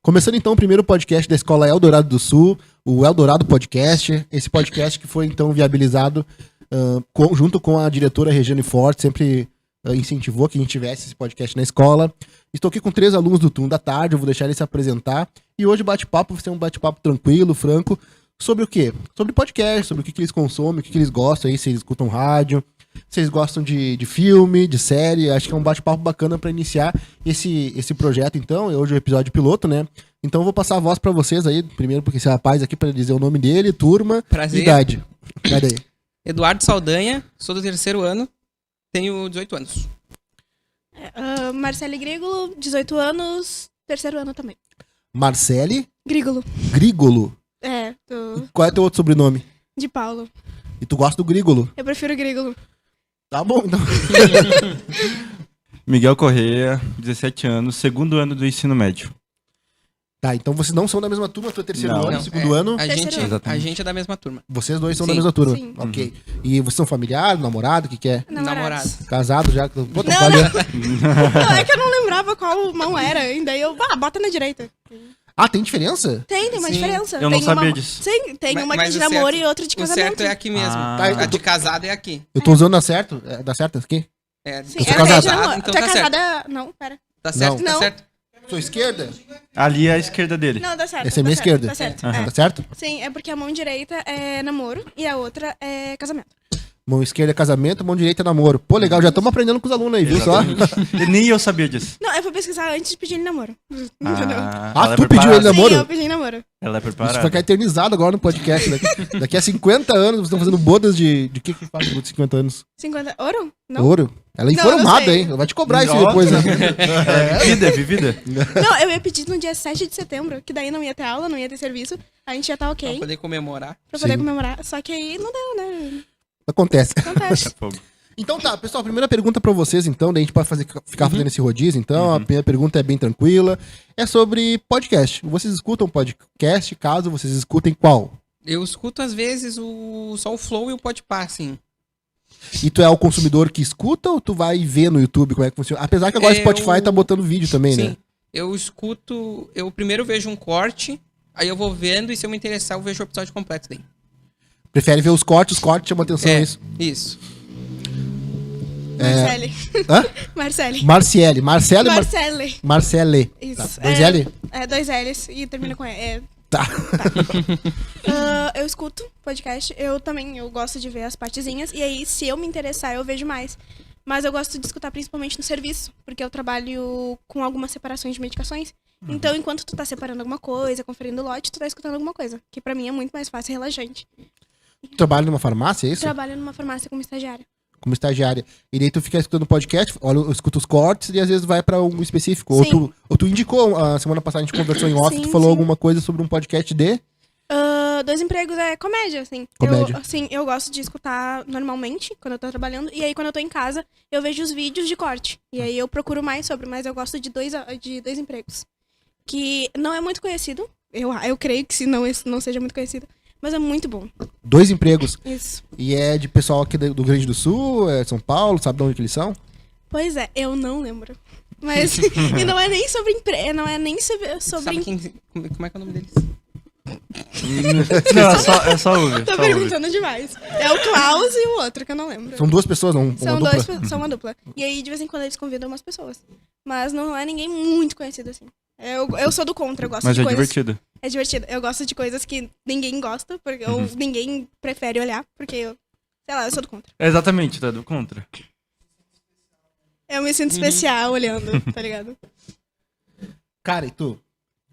Começando então o primeiro podcast da Escola Eldorado do Sul, o Eldorado Podcast. Esse podcast que foi então viabilizado junto com a diretora Regiane Forte, sempre incentivou que a gente tivesse esse podcast na escola. Estou aqui com 3 alunos do turno da tarde, eu vou deixar eles se apresentar. E hoje o bate-papo vai ser um bate-papo tranquilo, franco, sobre o quê? Sobre podcast, sobre o que eles consomem, o que eles gostam aí, se eles escutam rádio, se eles gostam de filme, de série. Acho que é um bate-papo bacana para iniciar esse projeto, então. Hoje é o episódio piloto, né? Então eu vou passar a voz para vocês aí, primeiro porque esse rapaz aqui, para dizer o nome dele, turma, prazer. Idade. Cadê aí? Eduardo Saldanha, sou do 3º ano, tenho 18 anos. Marcele Grigolo, 18 anos, 3º ano também. Marcele? Grigolo. Grigolo? Qual é teu outro sobrenome? De Paulo. E tu gosta do Grigolo? Eu prefiro Grigolo. Tá bom, então. Miguel Correia, 17 anos, 2º ano do ensino médio. Tá, então vocês não são da mesma turma, tu é 3º ano, Não, 2º ano. A gente é da mesma turma. Vocês dois são Sim. da mesma turma? Sim. Ok. E vocês são familiares, namorado, o que é? Namorado. Casado já? Pô, tô Não, falhando. Não, é que eu não lembrava qual mão era. E daí eu, bota na direita. Ah, tem diferença? Tem uma Sim. diferença. Eu não Tem sabia uma... disso. Sim, tem uma Mas de o namoro certo- e outra de O casamento. certo é aqui mesmo. Ah. Tá, A de casado é aqui. Eu tô usando a certo? Dá certo aqui? Sim, Eu sou é casado. de namoro. Então Tu é tá certo. casada... Não, pera. Tá certo, Não. tá Não. certo. Sou esquerda? Ali é a esquerda dele. Não, dá certo. Essa é dá minha certo, esquerda. Tá certo. Aham. É. Tá certo? Sim, é porque a mão direita é namoro e a outra é casamento. Mão esquerda é casamento, mão direita é namoro. Pô, legal, já estamos aprendendo com os alunos aí, viu só? E nem eu sabia disso. Não, eu fui pesquisar antes de pedir ele namoro. Entendeu? Ah, ela é tu pediu preparada. ele namoro? Sim, eu pedi namoro. Ela é Isso preparada. vai ficar eternizado agora no podcast. Daqui a 50 anos, vocês estão fazendo bodas de que faz por 50 anos? 50... Ouro? Não? Ouro? Ela é Não, não informada, sei. hein? Ela vai te cobrar isso Nossa. depois, né? Vivida, vivida. Não, eu ia pedir no dia 7 de setembro, que daí não ia ter aula, não ia ter serviço. A gente já tá ok Pra poder comemorar. pra poder Sim. comemorar. Só que aí não deu, né? Acontece. Acontece. Fogo. Então tá, pessoal, a primeira pergunta pra vocês, então, daí a gente pode ficar fazendo esse rodízio, então, a primeira pergunta é bem tranquila, é sobre podcast. Vocês escutam podcast? Caso vocês escutem, qual? Eu escuto às vezes só o Flow e o Podpah, assim. E tu é o consumidor que escuta ou tu vai ver no YouTube como é que funciona? Apesar que agora o Spotify tá botando vídeo também, Sim. né? Eu escuto... Eu primeiro vejo um corte, aí eu vou vendo e se eu me interessar eu vejo o episódio completo daí. Prefere ver os cortes chamam atenção, é isso? Isso. Marcele. Hã? Marcele. Marcele. Marcele? Marcele. Marcele. Isso. Tá. 2 L? É, 2 L's e termina com E. Tá. Eu escuto podcast. Eu gosto de ver as partezinhas. E aí, se eu me interessar, eu vejo mais. Mas eu gosto de escutar principalmente no serviço. Porque eu trabalho com algumas separações de medicações. Então, enquanto tu tá separando alguma coisa, conferindo o lote, tu tá escutando alguma coisa. Que pra mim é muito mais fácil e relaxante. Tu trabalha numa farmácia, é isso? Trabalho numa farmácia como estagiária. Como estagiária. E daí tu fica escutando podcast, olha, eu escuto os cortes e às vezes vai pra um específico. Sim. Ou tu indicou, a semana passada a gente conversou em off, Sim, tu falou sim. alguma coisa sobre um podcast de... 2 empregos é comédia, assim. Comédia. Eu gosto de escutar normalmente, quando eu tô trabalhando. E aí, quando eu tô em casa, eu vejo os vídeos de corte. E aí, eu procuro mais sobre. Mas eu gosto de dois empregos. Que não é muito conhecido. Eu creio que não seja muito conhecido. Mas é muito bom. 2 empregos. Isso. E é de pessoal aqui do Rio Grande do Sul, é São Paulo, sabe de onde que eles são? Pois é, eu não lembro. Mas... e não é nem sobre emprego. Não é nem sobre... Sabe como é que é o nome deles? Não, é só ouvir. Tô só ouvir. perguntando demais. É o Klaus e o outro, que eu não lembro. São 2 pessoas, não? São uma dupla? são uma dupla. E aí, de vez em quando, eles convidam umas pessoas. Mas não é ninguém muito conhecido, assim. Eu sou do contra, eu gosto Mas de é coisas... divertido. É divertido. Eu gosto de coisas que ninguém gosta, porque ou ninguém prefere olhar, porque eu... Sei lá, eu sou do contra. Exatamente, tá do contra. Eu me sinto especial olhando, tá ligado? Cara, e tu?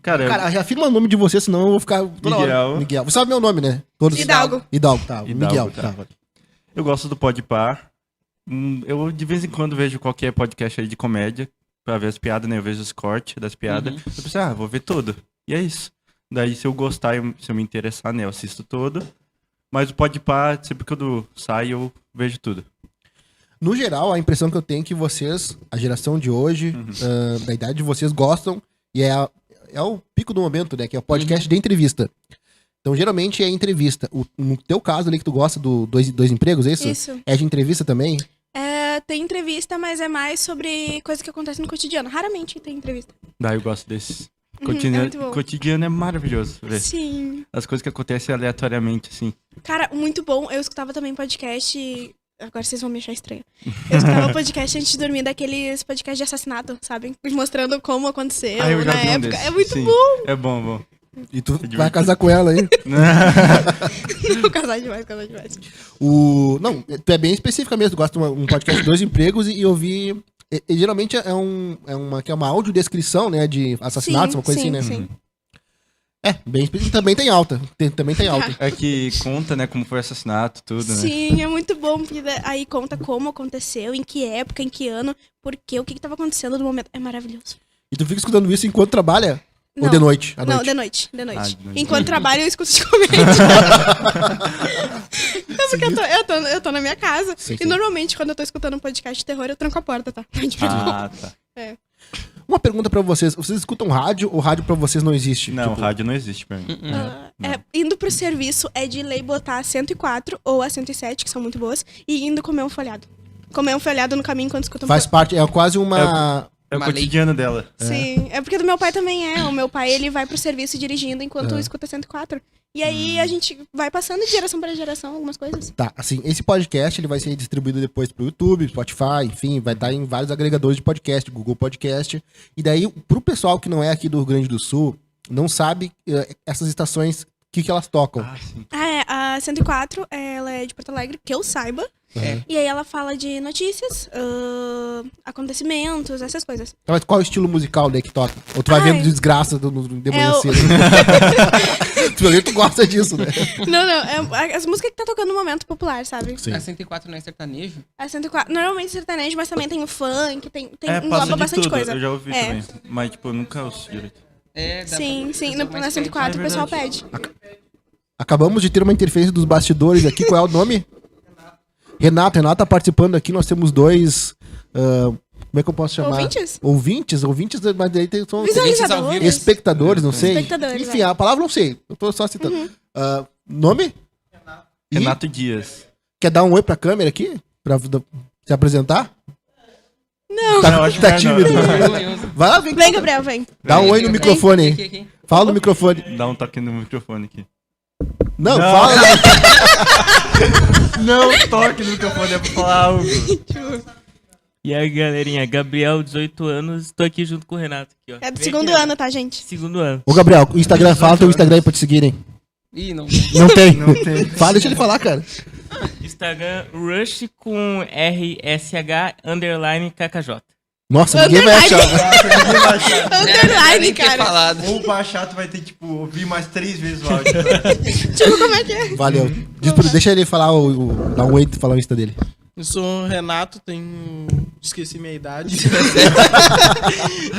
Cara, Cara, já afirma o nome de você, senão eu vou ficar toda hora. Miguel. Miguel. Você sabe meu nome, né? Todos. Hidalgo. Hidalgo, tá. Hidalgo, Miguel, tá. tá. eu gosto do Podpah. Eu de vez em quando vejo qualquer podcast aí de comédia pra ver as piadas, né? Eu vejo os cortes das piadas. Eu pensei, vou ver tudo. E é isso. Daí, se eu gostar, se eu me interessar, né? Eu assisto todo. Mas o Podpah, sempre que eu saio, eu vejo tudo. No geral, a impressão que eu tenho é que vocês, a geração de hoje, da idade de vocês, gostam, e é o pico do momento, né? Que é o podcast de entrevista. Então, geralmente é entrevista. No teu caso ali que tu gosta do dois empregos, é isso? Isso. É de entrevista também? Tem entrevista, mas é mais sobre coisas que acontecem no cotidiano. Raramente tem entrevista. Daí eu gosto desses. muito bom. Cotidiano é maravilhoso, ver. Sim. As coisas que acontecem aleatoriamente, assim. Cara, muito bom. Eu escutava também podcast. Agora vocês vão me achar estranho. Eu escutava podcast antes de dormir, daqueles podcasts de assassinato, sabe? Mostrando como aconteceu Eu já na vi um época. desses. É muito Sim, bom. É bom. E tu vai casar com ela aí. Casar demais. Não, tu é bem específica mesmo. Tu gosta de um podcast de 2 empregos e eu vi. E geralmente é uma audiodescrição, né? De assassinatos, uma coisa assim, né? Sim. É, bem específico. Também tem alta. Também tem alta. É que conta, né, como foi o assassinato, tudo, né? Sim, é muito bom, porque aí conta como aconteceu, em que época, em que ano, por quê, o que tava acontecendo no momento. É maravilhoso. E tu fica escutando isso enquanto trabalha? Ou Não. de noite? À Não, noite? de noite. De noite. Enquanto trabalho, eu escuto de comédia. É porque eu tô na minha casa. Sim. E normalmente, quando eu tô escutando um podcast de terror, eu tranco a porta, tá? Tá. Uma pergunta pra vocês. Vocês escutam rádio ou rádio pra vocês não existe? Não, Tipo, rádio não existe pra mim. Indo pro serviço, é de lei botar a 104 ou a 107, que são muito boas, e indo comer um folhado. Comer um folhado no caminho enquanto escuta um faz parte, é quase uma... É o Uma lei. cotidiano dela. Sim, é porque do meu pai também é. O meu pai, ele vai pro serviço dirigindo enquanto escuta 104. E aí a gente vai passando de geração para geração algumas coisas. Tá, assim, esse podcast ele vai ser distribuído depois pro YouTube, Spotify, enfim, vai estar em vários agregadores de podcast, Google Podcast. E daí, pro pessoal que não é aqui do Rio Grande do Sul, não sabe essas estações, o que elas tocam. Sim. A 104, ela é de Porto Alegre, que eu saiba. É. E aí ela fala de notícias, acontecimentos, essas coisas. Então, mas qual é o estilo musical daí que toca? Ou tu vai Ai. vendo desgraça de manhã É o- cedo? Tu gosta disso, né? Não, as músicas que tá tocando no momento popular, sabe? Sim. A 104 não é sertanejo? A 104, normalmente sertanejo, mas também tem o funk, tem Passa engloba de bastante tudo. coisa. Eu já ouvi É. também. Mas, tipo, eu nunca ouço direito. É, dá Sim, pra- na mais 104 É o pessoal verdade. pede. Acabamos de ter uma interferência dos bastidores aqui. Qual é o nome? Renato tá participando aqui. Nós temos 2... como é que eu posso chamar? Ouvintes? Ouvintes, mas daí são Visualizadores. espectadores, não sei. Espectadores, Enfim, a palavra não sei. Eu tô só citando. Nome? E Renato Dias. quer dar um oi pra câmera aqui? Pra se apresentar? Não. Tá, Não, acho tá melhor não. tímido. Vergonhoso. Vai lá, vem. Vem, Gabriel, vem. Dá um oi no microfone aí. Aqui. Fala no microfone. Dá um toque no microfone aqui. Não, Não. fala. Não toque no microfone, é pra falar algo. E aí, galerinha, Gabriel, 18 anos, tô aqui junto com o Renato. Aqui, ó. É do Vem segundo aqui, ó. ano, tá, gente? Segundo ano. Ô, Gabriel, o Instagram, fala teu Instagram aí pra te seguirem. Ih, não. Não tem. Fala, deixa ele falar, cara. Instagram, Rush com RSH_KKJ. Nossa, ninguém vai achar. Underline, Nem ter cara. falado. Ou baixar, tu vai ter que, tipo, ouvir mais 3 vezes o áudio. Tipo, como é que é? Valeu. Deixa ele falar, dar um oi e falar o Insta dele. Eu sou o Renato, tenho... Esqueci minha idade.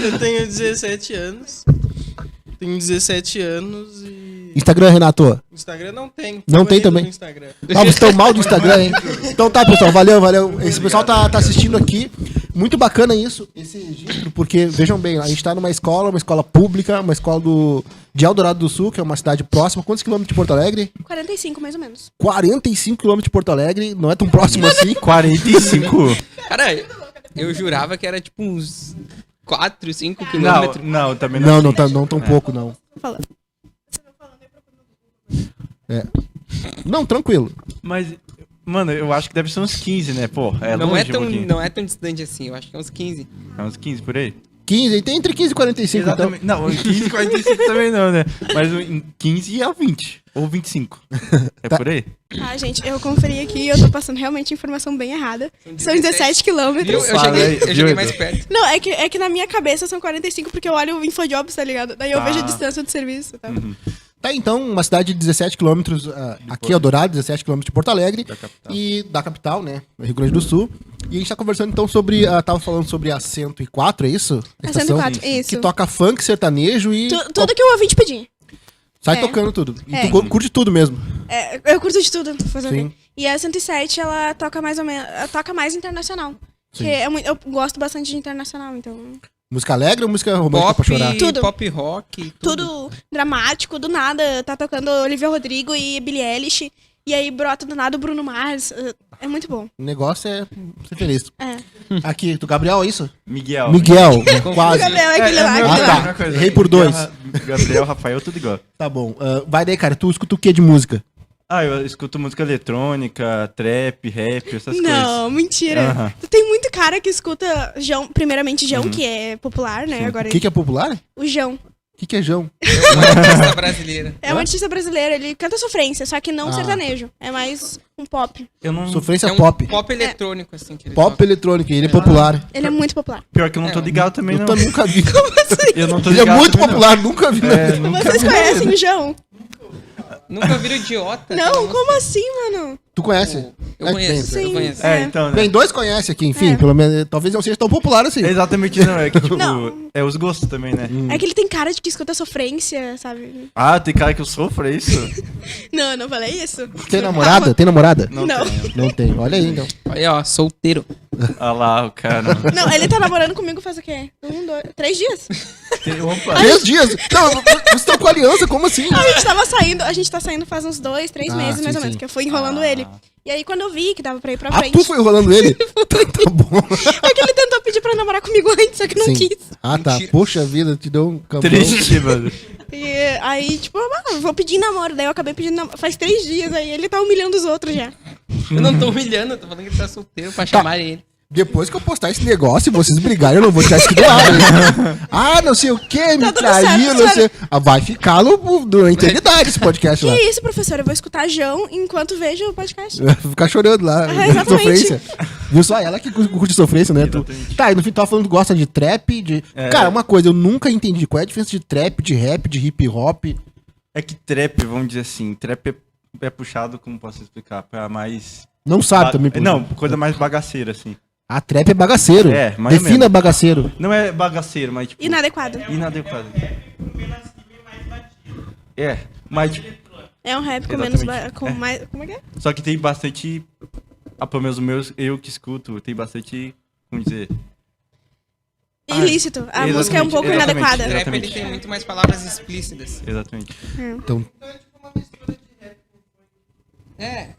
Eu tenho 17 anos. Tenho 17 anos e... Instagram, Renato. Instagram não tenho. Não tem Banido também? no Instagram. Ah, vocês estão mal do Instagram, hein? Então tá, pessoal, valeu. Esse pessoal tá assistindo aqui. Muito bacana isso, esse registro, porque, vejam bem, a gente tá numa escola pública, uma escola de Eldorado do Sul, que é uma cidade próxima. Quantos quilômetros de Porto Alegre? 45, mais ou menos. 45 quilômetros de Porto Alegre, não é tão próximo assim. 45? Cara, eu jurava que era tipo uns 4, 5 Não, quilômetros. não, também não. Não, não tão pouco, não. Fala. Não, tranquilo. Mas, mano, eu acho que deve ser uns 15, né? Pô, é não, longe um pouquinho. não é tão distante assim, eu acho que é uns 15. É uns 15 por aí? 15, tem entre 15 e 45, Exatamente. Não, 15 e 45 também não, né? Mas em 15 a 20. Ou 25. É Tá. por aí? Ah, gente, eu conferi aqui e eu tô passando realmente informação bem errada. São 17 quilômetros. Viu? Eu Fala aí, cheguei viu, mais Edu? perto. Não, é que na minha cabeça são 45 porque eu olho o Infojobs, tá ligado? Daí eu Tá. vejo a distância do serviço, tá? Tá, então, uma cidade de 17 quilômetros, aqui é Eldorado, 17 quilômetros de Porto Alegre. Da capital. E da capital, né, Rio Grande do Sul. E a gente tá conversando então sobre, tava falando sobre a 104, é isso? A Estação 104, isso. Que toca funk, sertanejo e... Tudo que o ouvinte pedir. Sai é. tocando tudo. E É. tu curte tudo mesmo. Eu curto de tudo, fazer o Sim. quê? E a 107, ela toca mais ou menos. Ela toca mais internacional. Sim. Que eu gosto bastante de internacional, então. Música alegre ou música romântica pra chorar? Tudo. Pop rock, tudo. Tudo dramático, do nada. Tá tocando Olivia Rodrigo e Billie Eilish. E aí brota do nada o Bruno Mars. É muito bom. O negócio é ser feliz. É. Aqui, tu Gabriel, é isso? Miguel. Miguel, O quase. Gabriel é aquele lá, Ah, aquele tá. lá. mesma coisa. Errei por dois. Gabriel, Rafael, tudo igual. Tá bom. Vai daí, cara. Tu escuta o que de música? Ah, eu escuto música eletrônica, trap, rap, essas coisas. Não, mentira. Aham. Tu tem muito cara que escuta João, primeiramente João, que é popular, né? Agora O que é popular? o João. O que é João? Uma artista brasileira. É um artista brasileiro, ele canta sofrência, só que não Ah. sertanejo. É mais um pop. Eu não... Sofrência É um pop. pop eletrônico, assim. Que ele Pop toca. eletrônica. Ele é popular. Ele é muito popular. Pior que eu não tô É, ligado também, Eu não. também nunca vi. Eu não tô Ele é ligado muito também, popular, nunca vi. É, nunca Vocês vi. conhecem o João? Nunca viram idiota? Não, Pelo como assim, mano? Tu conhece? Eu É, conheço, bem, eu conheço. É, então, né? Bem, dois conhecem aqui, enfim. É. Pelo menos, talvez não seja tão popular assim. Exatamente não, é que tipo, Não. é os gostos também, né? É que ele tem cara de que escuta sofrência, sabe? Ah, tem cara que eu sofro, é isso? Não, eu não falei isso. Tem namorada? Tem namorada? Não. tenho. Não tem. Olha aí, então. Aí, ó, solteiro. Ah lá, o cara. Não, ele tá namorando comigo faz o quê? 3 dias. Opa. 3 dias. Não, vocês estão com aliança, como assim? A gente tá saindo faz uns 2, 3 Ah, meses, sim, mais ou sim. menos, que eu fui enrolando ele. E aí, quando eu vi que dava pra ir pra Ah, frente. tu foi enrolando ele? Tá bom. É que ele tentou pedir pra namorar comigo antes, só que não Sim. quis. Ah, tá. Mentira. Poxa vida, te deu um campão. Triste, mano. E aí, tipo, eu vou pedir namoro. Daí eu acabei pedindo namoro. Faz 3 dias aí, ele tá humilhando os outros já. Eu não tô humilhando, eu tô falando que ele tá solteiro pra chamar ele. Depois que eu postar esse negócio e vocês brigarem, eu não vou tirar isso aqui do ar. Né? Ah, não sei o que, me Tá tudo traiu, certo, não sei. senhora. Ah, vai ficar durante a eternidade esse podcast lá. Que isso, professor? Eu vou escutar João enquanto vejo o podcast. Vai ficar chorando lá. Exatamente. Sofrência. Viu só? Ela que curte sofrência, né? Tu... Exatamente. Tá, e no fim tu tava falando que gosta de trap, de. É. Cara, uma coisa, eu nunca entendi. Qual é a diferença de trap, de rap, de hip hop? É que trap, vamos dizer assim, trap é puxado, como posso explicar, pra mais... Não sabe também. por Não, exemplo. coisa mais bagaceira, assim. A trap é bagaceiro. É, mais ou Defina menos. bagaceiro. Não é bagaceiro, mas tipo... Inadequado. Inadequado. É, mas tipo... É um rap com menos. Exatamente. Com É. mais. Como é que é? Só que tem bastante... Pelo menos os meus, eu que escuto, tem bastante, vamos dizer... Ilícito. A exatamente, música é um pouco exatamente. inadequada. O trap, Exatamente. ele tem muito mais palavras explícitas. Exatamente. Então, É.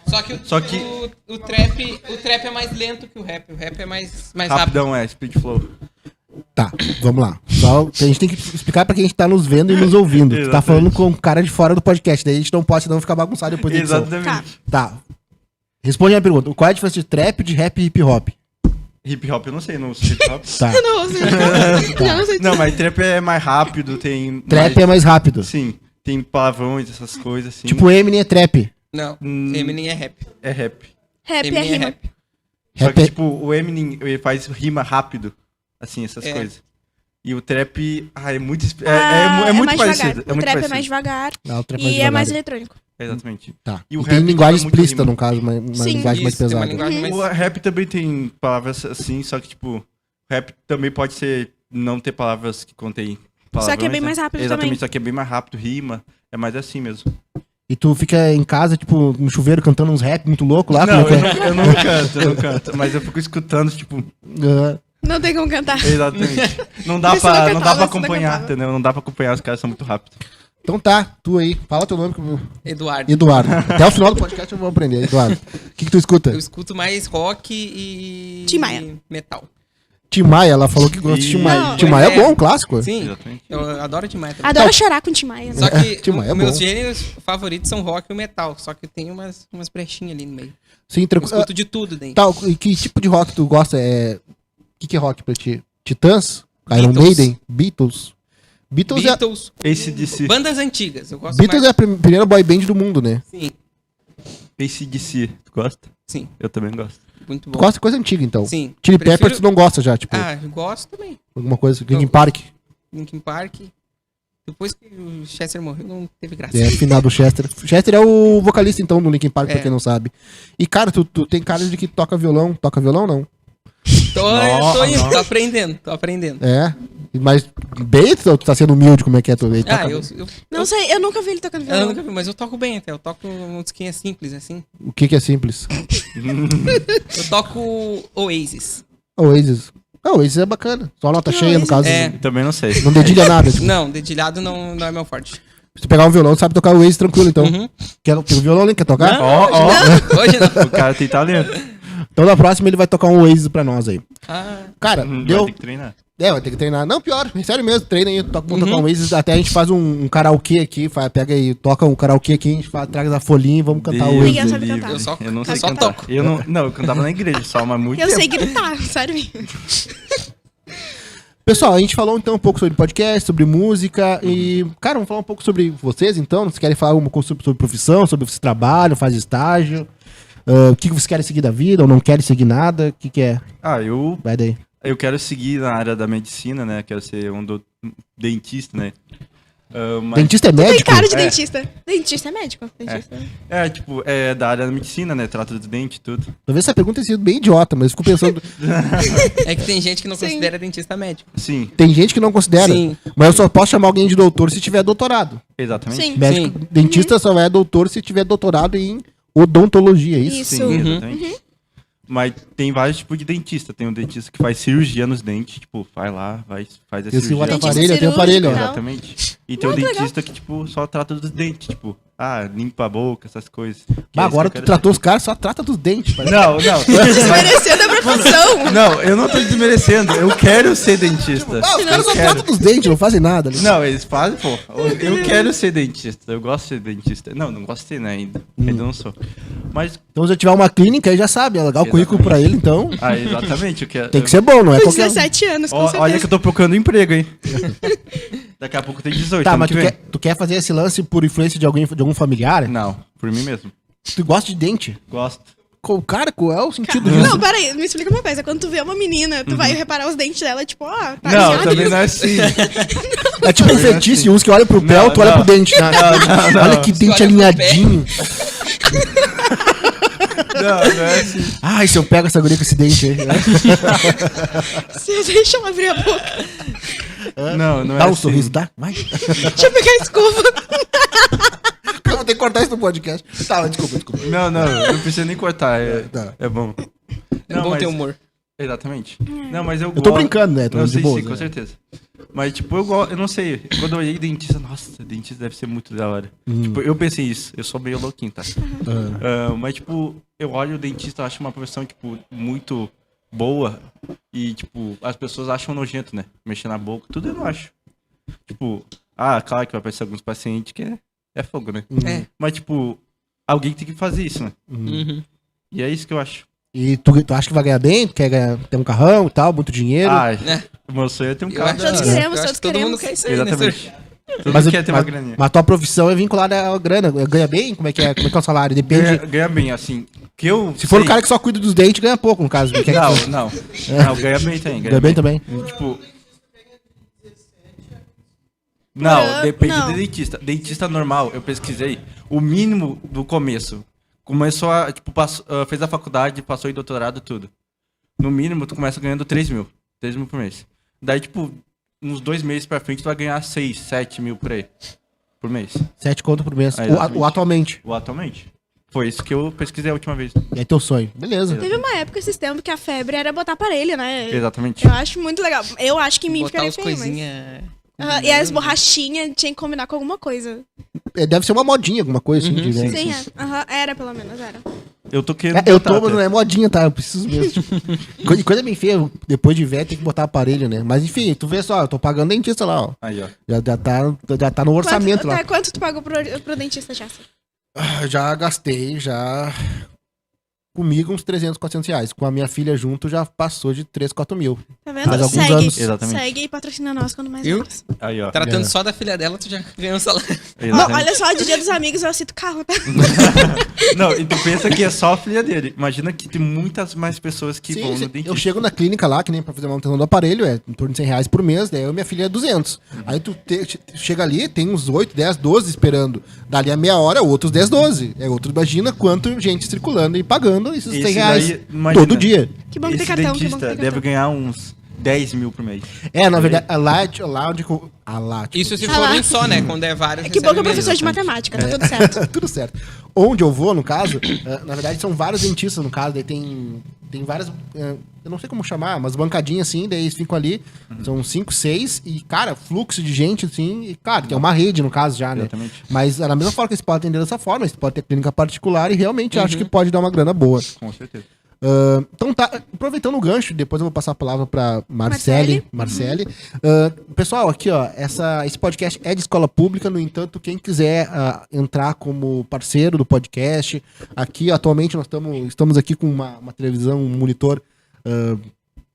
Só que, Só que- o trap é mais lento que o rap. O rap é mais rápido. Rapidão, speed flow. tá, vamos lá. Só que a gente tem que explicar pra quem tá nos vendo e nos ouvindo. Tu tá Exatamente. falando com um cara de fora do podcast, daí a gente não pode senão ficar bagunçado depois da edição. Exatamente. Tá. Responde a minha pergunta. Qual é a diferença de trap, de rap e hip hop? Hip hop eu não sei, não sei hip hop. Tá. Eu não sei. Eu não sei. Não, mas trap é mais rápido, tem... Trap é mais rápido. Sim, tem palavrões, essas coisas assim. Tipo, Eminem é trap. Não, Hum. Eminem é rap. É rap. Rap é Eminem rima. Só Rap que, é... tipo, o Eminem, ele faz rima rápido, assim, essas É. coisas. E o trap, é muito... Ah, é muito mais parecido. devagar. É o muito trap parecido. é mais devagar. Ah, o trap E é devagar. mais eletrônico. Exatamente. Tá. E o E rap tem linguagem é muito explícita, rima. no caso, uma Sim. linguagem mais Isso, tem uma pesada. linguagem mais... O rap também tem palavras assim, só que, tipo, rap também pode ser não ter palavras que contém palavrões. Só que é bem né? mais rápido Exatamente, também. só que é bem mais rápido, rima. É mais assim mesmo. E tu fica em casa, tipo, no chuveiro, cantando uns rap muito louco lá? não, como é que eu não canto. Mas eu fico escutando, tipo, é? Não tem como cantar. exatamente. Não dá Isso eu não pra, não dá cantava, pra isso eu não acompanhar, cantava. entendeu? Não dá pra acompanhar, os caras são muito rápidos. Então tá, tu aí. Fala teu nome. Eduardo. Eduardo. Até o final do podcast eu vou aprender, Eduardo. O que tu escuta? Eu escuto mais rock e... Tim Maia. e metal. Tim Maia, ela falou que gosta de Tim Maia. Não, Tim Maia é é. bom, um clássico. Sim, Exatamente. eu adoro Tim Maia também. Adoro chorar com Tim Maia. Né? Só que Tim Maia é meus bom. gêneros favoritos são rock e metal. Só que tem umas brechinhas ali no meio. Sim, Eu tranquilo. escuto de tudo dentro. Tá, e que tipo de rock tu gosta? O que é rock pra ti? Titãs? Iron Beatles. Maiden? Beatles? Beatles, Beatles, AC/DC. bandas antigas. Eu gosto Beatles mais... é a primeira boy band do mundo, né? Sim, AC/DC. Tu gosta? sim. Eu também gosto. Muito Tu bom. gosta de coisa antiga, então. Sim. Chili Prefiro- Peppers tu não gosta já, tipo, Ah, eu gosto também. alguma coisa. Linkin Não. Park. Linkin Park. Depois que o Chester morreu, não teve graça. É, final do Chester. Chester é o vocalista, então, do Linkin Park, pra É. quem não sabe. E, cara, tu tem cara de que toca violão. Toca violão, não? Tô indo, tô aprendendo. É. Mas bem, tu tá sendo humilde, como é que é? Tu, ele toca- Não sei, eu nunca vi ele tocando eu violão. nunca vi, mas eu toco bem até. Eu toco um disquinha simples, assim. O que é simples? Eu toco Oasis. Oasis. Ah, Oasis é bacana. Só nota Que cheia, no Oasis? caso. É. Também não sei. Não dedilha nada. Tipo. Não, dedilhado não é meu forte. Se tu pegar um violão, tu sabe tocar o Waze tranquilo, então. Uhum. Quer o violão, né? Quer tocar? Ó, Hoje não. o cara tem talento. Então na próxima ele vai tocar um Waze pra nós aí. Ah, Cara, Vai deu... ter que treinar. Vai ter que treinar. Não, pior, sério mesmo, treina aí, toca um Waze, até a gente faz um karaokê aqui, pega aí, toca um karaokê aqui, a gente traz a folhinha e vamos cantar o Waze. Ninguém sabe cantar. Eu não sei só cantar. toco. Eu cantava na igreja só, mas muito Eu tempo. sei gritar, sério. Pessoal, a gente falou então um pouco sobre podcast, sobre música e, cara, vamos falar um pouco sobre vocês então. Vocês querem falar alguma coisa sobre profissão, sobre vocês trabalham, fazem estágio? O que vocês querem seguir da vida ou não querem seguir nada? O que é? Vai daí. Eu quero seguir na área da medicina, né? Quero ser dentista, né? Mas- Dentista é Tem médico? cara de dentista. Dentista é médico. Dentista. É da área da medicina, né? Trata dos dentes e tudo. Talvez essa pergunta tenha sido bem idiota, mas eu fico pensando. é que tem gente que não Sim. considera dentista médico. Sim, Tem gente que não considera, Sim. mas eu só posso chamar alguém de doutor se tiver doutorado. exatamente. Sim. Médico, Sim. dentista só é doutor se tiver doutorado em odontologia, é isso? Isso. Sim, Uhum. exatamente. Mas tem vários tipos de dentista. Tem um dentista que faz cirurgia nos dentes, tipo, vai lá, faz a Esse cirurgia. bota Dentista aparelho, tem cirúrgico aparelho, ó. e tal. Exatamente. E tem um Muito legal. dentista que, tipo, só trata dos dentes, tipo, limpa a boca, essas coisas. Que Mas é agora isso que tu eu quero tratou os caras, só trata dos dentes. parece. ser. Não. Desmerecendo a profissão. Não, eu não tô desmerecendo. Eu quero ser dentista. Ah, os caras só Eu quero. tratam dos dentes, não fazem nada. ali. Não, eles fazem, pô. Eu quero ser dentista. Eu gosto de ser dentista. Não gosto de ser, né, ainda. Ainda não sou. Mas, Então se eu tiver uma clínica, aí já sabe, é legal o currículo pra ele, então exatamente. Eu quero, tem que ser bom, não é Com qualquer... 17 anos, com Ó, certeza. olha que eu tô procurando emprego, hein. Daqui a pouco tem 18. Tá, ano mas que tu vem. quer fazer esse lance por influência de algum familiar? Não, por mim mesmo. Tu gosta de dente? Gosto. Cara, qual é o sentido disso? Não, peraí, me explica uma coisa. Quando tu vê uma menina, tu vai reparar os dentes dela, tipo, ó, tá Não, alinhado. também não é assim. É tipo um fetiche, uns que olham pro pé, Não, outro olha não. pro dente. Né? não. Olha que dente olha pro alinhadinho. Não é assim. Ai, se eu pego essa guria com esse dente aí. né? Deixa eu abrir a boca. Não é Dá um assim. sorriso, dá? Vai. Deixa eu pegar a escova. Eu vou ter que cortar isso no podcast. Tá, desculpa. Não precisa nem cortar. Tá. É bom. É Não, bom mas- ter humor. Exatamente. Não, mas eu Eu tô brincando, né? Tô Não, de sim, boa. sim, com certeza. Mas, tipo, eu não sei. Quando eu olhei dentista, nossa, dentista deve ser muito da hora. Tipo, eu pensei isso. Eu sou meio louquinho, tá? Mas, tipo, eu olho o dentista, eu acho uma profissão, tipo, muito boa. E, tipo, as pessoas acham nojento, né? Mexer na boca, tudo eu não acho. Tipo, claro que vai aparecer alguns pacientes que é fogo, né? É. Mas, tipo, alguém tem que fazer isso, né? Uhum. E é isso que eu acho. E tu acha que vai ganhar bem? Tu quer ter um carrão e tal, muito dinheiro? Ai, É. o meu sonho é ter um Eu carro. acho- da Todos hora. queremos, eu acho todos que todo mundo queremos. quer isso aí, né, Exatamente. Sérgio? Todo Mas, mundo quer ter uma graninha. mas tua profissão é vinculada à grana. Ganha bem? Como é que é o salário? Depende. Ganha bem, assim. Que eu Se for sei- o cara que só cuida dos dentes, ganha pouco, no caso. Quer que- Não, ganha bem também. Ganha bem também. Tipo. Não, Não. depende do dentista. Dentista normal, eu pesquisei. O mínimo do começo. Começou a. Tipo, fez a faculdade, passou em doutorado, tudo. No mínimo, tu começa ganhando 3 mil. 3 mil por mês. Daí, tipo, uns 2 meses pra frente, tu vai ganhar 6, 7 mil por aí. Por mês. 7 conto por mês. Exatamente. O atualmente. Ou atualmente. Foi isso que eu pesquisei a última vez. E é teu sonho. Beleza. Teve uma época, esses tempos, que a febre era botar aparelho, né? Exatamente. Eu acho muito legal. Eu acho que em mim Botar ficaria os feio, mas... coisinhas... E as borrachinhas tinha que combinar com alguma coisa. Deve ser uma modinha, alguma coisa assim. de- sim. Sim, era pelo menos, era. Eu tô querendo. Eu botar tô, mas até. não é modinha, tá? Eu preciso mesmo. Coisa bem feia, depois de velho tem que botar aparelho, né? Mas enfim, tu vê só, eu tô pagando dentista lá, ó. Aí, ó. Já tá no orçamento lá. Quanto tu pagou pro dentista, Jassa? Já gastei, comigo uns 300, 400 reais. Com a minha filha junto já passou de 3, 4 mil. Tá vendo? Faz alguns Segue, anos. Exatamente. segue e patrocina nós quando mais Viu? horas. Aí, ó. Tratando É. só da filha dela, tu já ganhou um salário. Não, Exatamente. olha só, de dia dos amigos eu cito carro, tá? Não, e tu pensa que é só a filha dele. Imagina que tem muitas mais pessoas que vão no Sim, dentista. eu chego na clínica lá, que nem pra fazer a manutenção do aparelho, é em torno de 100 reais por mês, daí eu e minha filha é 200. Aí tu chega ali, tem uns 8, 10, 12 esperando. Dali a meia hora, outros 10, 12. Imagina quanto gente circulando e pagando esses 100 Esse reais daí, imagina, todo dia. Que bom que tem Esse cartão, que bom que dentista tem deve cartão. ganhar uns 10 mil por mês. Na verdade, lá onde... tipo, Isso se Ah for lá. um só, né? Quando é vários, Que bom que é recebe menos. professor de matemática, tá tudo certo. tudo certo. Onde eu vou, no caso, na verdade, são vários dentistas, no caso, daí tem tem várias, eu não sei como chamar, umas bancadinhas assim, daí eles ficam ali, são 5, 6, e, cara, fluxo de gente, assim, e, cara, tem uma rede, no caso, já, né? Exatamente. Mas da mesma forma que eles podem atender dessa forma, eles podem ter clínica particular e realmente acho que pode dar uma grana boa. Com certeza. Então tá, aproveitando o gancho, depois eu vou passar a palavra pra Marcele. Pessoal, aqui ó, esse podcast é de escola pública, no entanto, quem quiser entrar como parceiro do podcast, aqui atualmente nós estamos aqui com uma televisão, um monitor.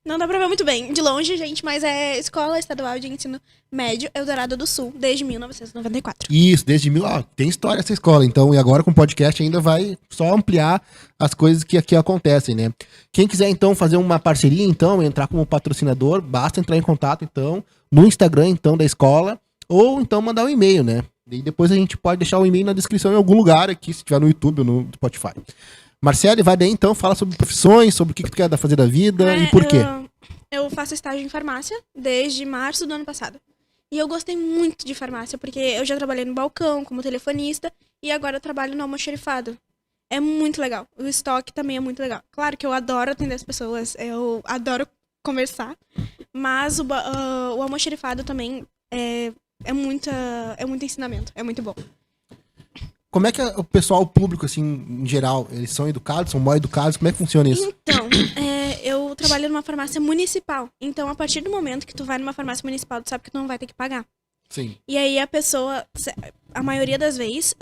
Não dá pra ver muito bem de longe, gente, mas é Escola Estadual de Ensino Médio Eldorado do Sul, desde 1994. Isso, desde tem história essa escola, então, e agora com o podcast ainda vai só ampliar as coisas que aqui acontecem, né? Quem quiser, então, fazer uma parceria, então, entrar como patrocinador, basta entrar em contato, então, no Instagram, então, da escola, ou, então, mandar um e-mail, né? E depois a gente pode deixar o e-mail na descrição em algum lugar aqui, se tiver no YouTube ou no Spotify. Marcele, vai daí, então, fala sobre profissões, sobre o que tu quer fazer da vida e por quê. Eu faço estágio em farmácia desde março do ano passado. E eu gostei muito de farmácia, porque eu já trabalhei no balcão como telefonista e agora eu trabalho no almoxarifado. É muito legal. O estoque também é muito legal. Claro que eu adoro atender as pessoas, eu adoro conversar, mas o almoxarifado também é muito ensinamento, é muito bom. Como é que o pessoal, o público, assim, em geral, eles são educados, são mal educados? Como é que funciona isso? Então, eu trabalho numa farmácia municipal. Então, a partir do momento que tu vai numa farmácia municipal, tu sabe que tu não vai ter que pagar. Sim. E aí a pessoa, a maioria das vezes,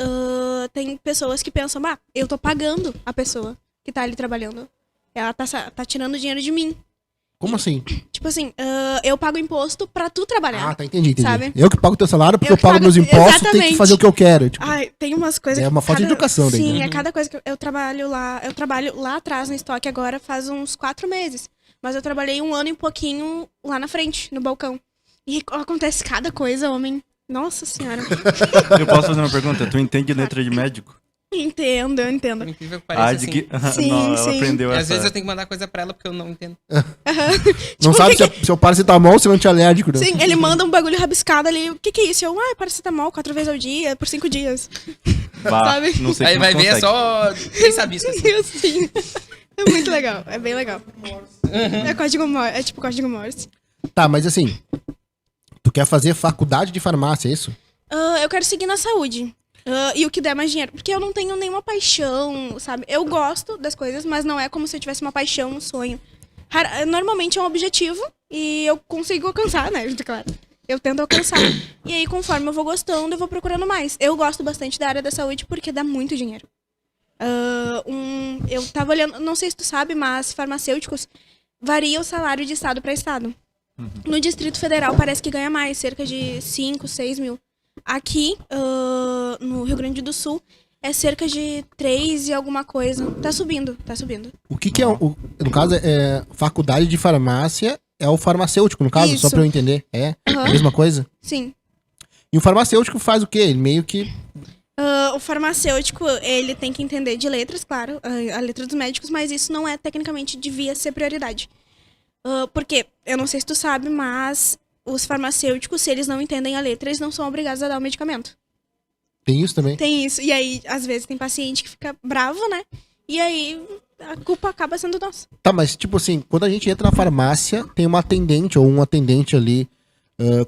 tem pessoas que pensam, eu tô pagando a pessoa que tá ali trabalhando. Ela tá tirando dinheiro de mim. Como assim? Tipo assim, eu pago imposto pra tu trabalhar. Ah, tá, entendi. Sabe? Eu que pago o teu salário porque Eu eu pago pago- meus impostos, tenho que exatamente. fazer o que eu quero. Tipo, Ai, tem umas coisas É que uma falta de educação daí, Sim, né? é cada coisa que eu trabalho lá. Eu trabalho lá atrás no estoque agora faz uns 4 meses. Mas eu trabalhei 1 ano e pouquinho lá na frente, no balcão. E acontece cada coisa, homem. Nossa senhora. Eu posso fazer uma pergunta? Tu entende letra de médico? Entendo, eu entendo. Por incrível que pareça, assim. Sim, Não, ela sim. aprendeu E essa. às vezes eu tenho que mandar coisa pra ela porque eu não entendo. não sabe se eu paracetamol ou se eu antialérgico, né? Sim, ele manda um bagulho rabiscado ali. O que é isso? Eu, paracetamol 4 vezes ao dia, por 5 dias. Bah, sabe? não sei Aí como vai ver, é consegue. só. Quem sabe isso assim. Sim. É muito legal, é bem legal. É código Morse, é tipo código Morse. Tá, mas assim, tu quer fazer faculdade de farmácia, é isso? Eu quero seguir na saúde. E o que der mais dinheiro. Porque eu não tenho nenhuma paixão, sabe? Eu gosto das coisas, mas não é como se eu tivesse uma paixão, um sonho. Normalmente é um objetivo e eu consigo alcançar, né? Claro. Eu tento alcançar. E aí, conforme eu vou gostando, eu vou procurando mais. Eu gosto bastante da área da saúde porque dá muito dinheiro. Eu tava olhando, não sei se tu sabe, mas farmacêuticos varia o salário de estado para estado. No Distrito Federal parece que ganha mais, cerca de 5, 6 mil. Aqui, no Rio Grande do Sul, é cerca de 3 e alguma coisa. Tá subindo. O que é, no caso, faculdade de farmácia é o farmacêutico, no caso, só Isso. pra eu entender. É a Aham. mesma coisa? Sim. E o farmacêutico faz o quê? Ele meio que... O farmacêutico, ele tem que entender de letras, claro, a letra dos médicos, mas isso não é, tecnicamente, devia ser prioridade. Porque, eu não sei se tu sabe, mas os farmacêuticos, se eles não entendem a letra, eles não são obrigados a dar o medicamento. Tem isso também? Tem isso. E aí, às vezes, tem paciente que fica bravo, né? E aí, a culpa acaba sendo nossa. Tá, mas tipo assim, quando a gente entra na farmácia, tem uma atendente ou um atendente ali.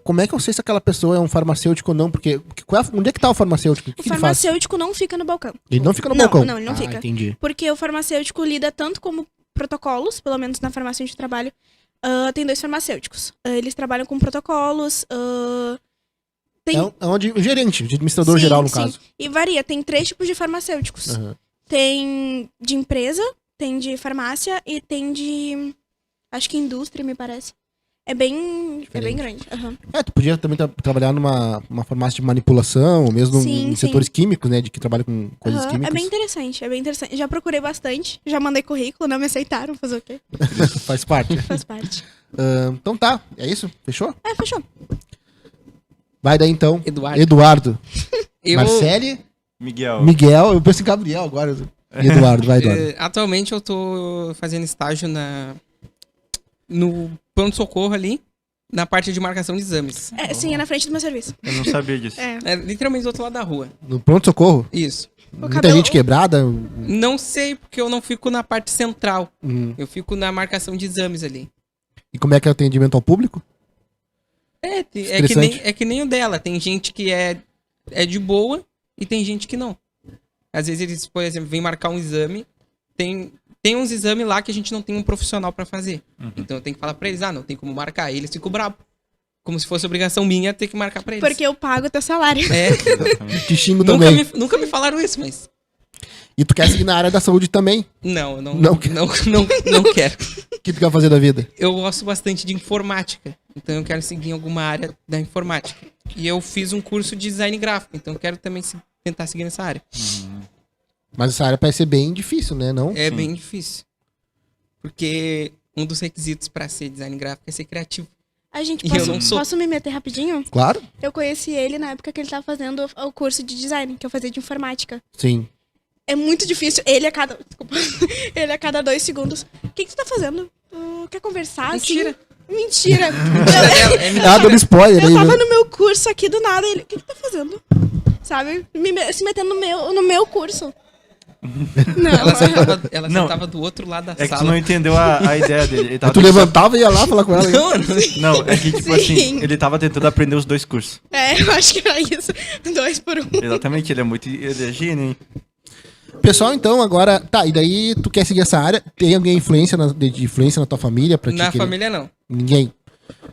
Como é que eu sei se aquela pessoa é um farmacêutico ou não? Porque onde é que tá o farmacêutico? O que O que ele faz? farmacêutico não fica no balcão. Ele não fica no Não, balcão? não, ele não fica. Entendi. Porque o farmacêutico lida tanto como protocolos, pelo menos na farmácia onde eu trabalho. Tem 2 farmacêuticos. Eles trabalham com protocolos. Tem... É onde o gerente, o administrador Sim, geral, no sim. caso. E varia, tem 3 tipos de farmacêuticos. Aham. Tem de empresa, tem de farmácia e tem de... acho que indústria, me parece. É bem grande. Aham. Tu podia também trabalhar numa farmácia de manipulação, ou mesmo Sim, em sim. setores químicos, né? De que trabalha com coisas Aham. químicas. É bem interessante. Já procurei bastante, já mandei currículo, não me aceitaram, fazer o quê? Faz parte. Faz parte. Então tá, é isso? Fechou? Fechou. Vai daí então. Eduardo. Marcele, Miguel. Miguel, eu penso em Gabriel agora. E Eduardo, vai Eduardo. Atualmente eu tô fazendo estágio no pronto-socorro ali. Na parte de marcação de exames. Sim, é na frente do meu serviço. Eu não sabia disso. É literalmente do outro lado da rua. No pronto-socorro? Isso. Muita gente quebrada? Não sei, porque eu não fico na parte central. Uhum. Eu fico na marcação de exames ali. E como é que é o atendimento ao público? É Interessante. que nem o dela. Tem gente que é de boa e tem gente que não. Às vezes eles, por exemplo, vêm marcar um exame. Tem uns exames lá que a gente não tem um profissional pra fazer. Então eu tenho que falar pra eles, não tem como marcar. E eles ficam bravos. Como se fosse obrigação minha ter que marcar pra eles. Porque eu pago o teu salário. Te xingo também. Nunca me falaram isso, mas... E tu quer seguir na área da saúde também? Não, Não quero. O que tu quer fazer da vida? Eu gosto bastante de informática. Então eu quero seguir em alguma área da informática. E eu fiz um curso de design gráfico. Então eu quero também tentar seguir nessa área. Mas essa área parece ser bem difícil, né? Não? É bem difícil. Porque um dos requisitos pra ser design gráfico é ser criativo. A gente, E eu não sou. posso me meter rapidinho? Claro. Eu conheci ele na época que ele tava fazendo o curso de design, que eu fazia de informática. Sim. É muito difícil. Ele a cada 2 segundos. O que tu tá fazendo? Tu quer conversar? Mentira. Assim? Mentira. Ah, dando spoiler Eu aí, tava né? no meu curso aqui do nada. Ele, o que tu tá fazendo? Sabe? Se metendo no meu curso. Não, Ela Não. sentava do outro lado da É que tu sala. não entendeu a ideia dele. Ele tava Tu levantava e ia lá falar com ela. né? Não, é que tipo Sim. assim, ele tava tentando aprender os 2 cursos. eu acho que era isso. 2 por 1. Exatamente, ele é gênio, hein? Pessoal, então, agora... Tá, e daí tu quer seguir essa área? Tem alguém de influência na tua família? Pra ti Na querer? família, não. Ninguém.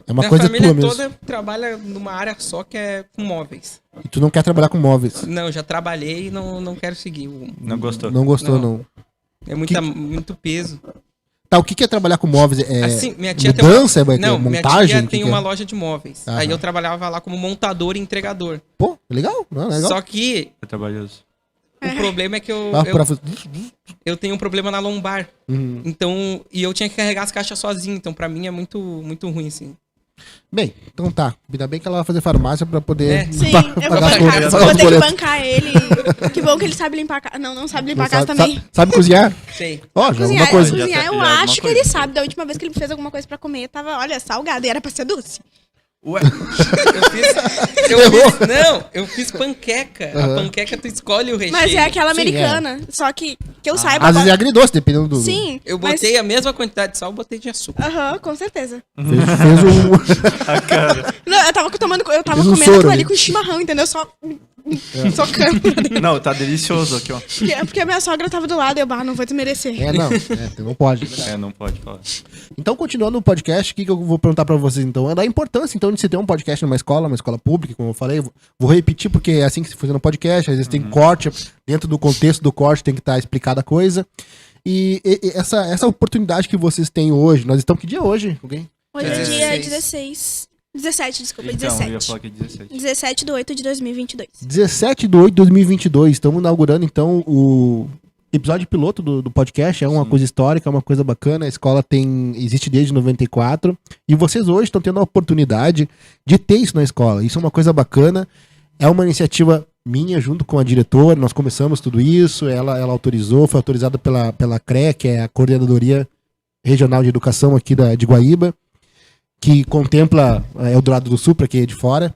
É uma Minha coisa família tua mesmo. toda trabalha numa área só que é com móveis. E tu não quer trabalhar com móveis. Não, já trabalhei e não quero seguir. Não gostou. Não gostou, Não. não. É muito peso. Tá, o que é trabalhar com móveis? É Assim, minha tia mudança? tem É não, montagem? minha O tia que tem que é? uma loja de móveis. Aham. Aí eu trabalhava lá como montador e entregador. Pô, legal. Não, legal. Só que É trabalhoso. o problema é que Ah, eu tenho um problema na lombar. Uhum. Então, e eu tinha que carregar as caixas sozinho. Então, pra mim é muito ruim, assim. Bem, então tá. Ainda bem que ela vai fazer farmácia pra poder Sim, eu vou pagar as contas, bancar. pagar Vou os ter que boletos. bancar ele. Que bom que ele sabe limpar a casa. Não sabe limpar a casa Sabe- também. Sabe cozinhar? Sei. Ó, já é Cozinhar, uma coisa. Já cozinhar tá- eu já é alguma acho que coisa. ele sabe. Da última vez que ele fez alguma coisa pra comer, tava, olha, salgado. E era pra ser doce. Ué, Eu fiz panqueca. A panqueca tu escolhe o recheio. Mas é aquela Sim, americana. Só que eu saiba... Às vezes é agridoce, dependendo do... Sim. Eu mas- botei a mesma quantidade de sal, botei de açúcar. Aham, com certeza. Fez um... Não, eu tava Fez um comendo soro aquilo ali ali. com chimarrão, entendeu? Só socando. não, tá delicioso aqui, ó. Porque a minha sogra tava do lado e eu, não vou desmerecer. Tu não pode. É, não pode falar. Então, continuando o podcast, o que eu vou perguntar pra vocês, então? É da importância, então, de se ter um podcast numa escola pública, como eu falei. Vou repetir, porque é assim que se funciona no podcast. Às vezes tem corte, dentro do contexto do corte tem que estar explicada a coisa. E essa oportunidade que vocês têm hoje, nós estamos... Que dia é hoje? Alguém? Hoje é dia 16. 16. 17, desculpa, Então, eu ia 17. falar que é 17. 17 de 8 de 2022. 17 de 8 de 2022. Estamos inaugurando, então, o episódio piloto do podcast. É uma coisa histórica, é uma coisa bacana. A escola existe desde 94. E vocês hoje estão tendo a oportunidade de ter isso na escola. Isso é uma coisa bacana. É uma iniciativa minha, junto com a diretora. Nós começamos tudo isso. Ela autorizou, foi autorizada pela CRE, que é a Coordenadoria Regional de Educação aqui de Guaíba, que contempla Eldorado do Sul, pra quem é de fora.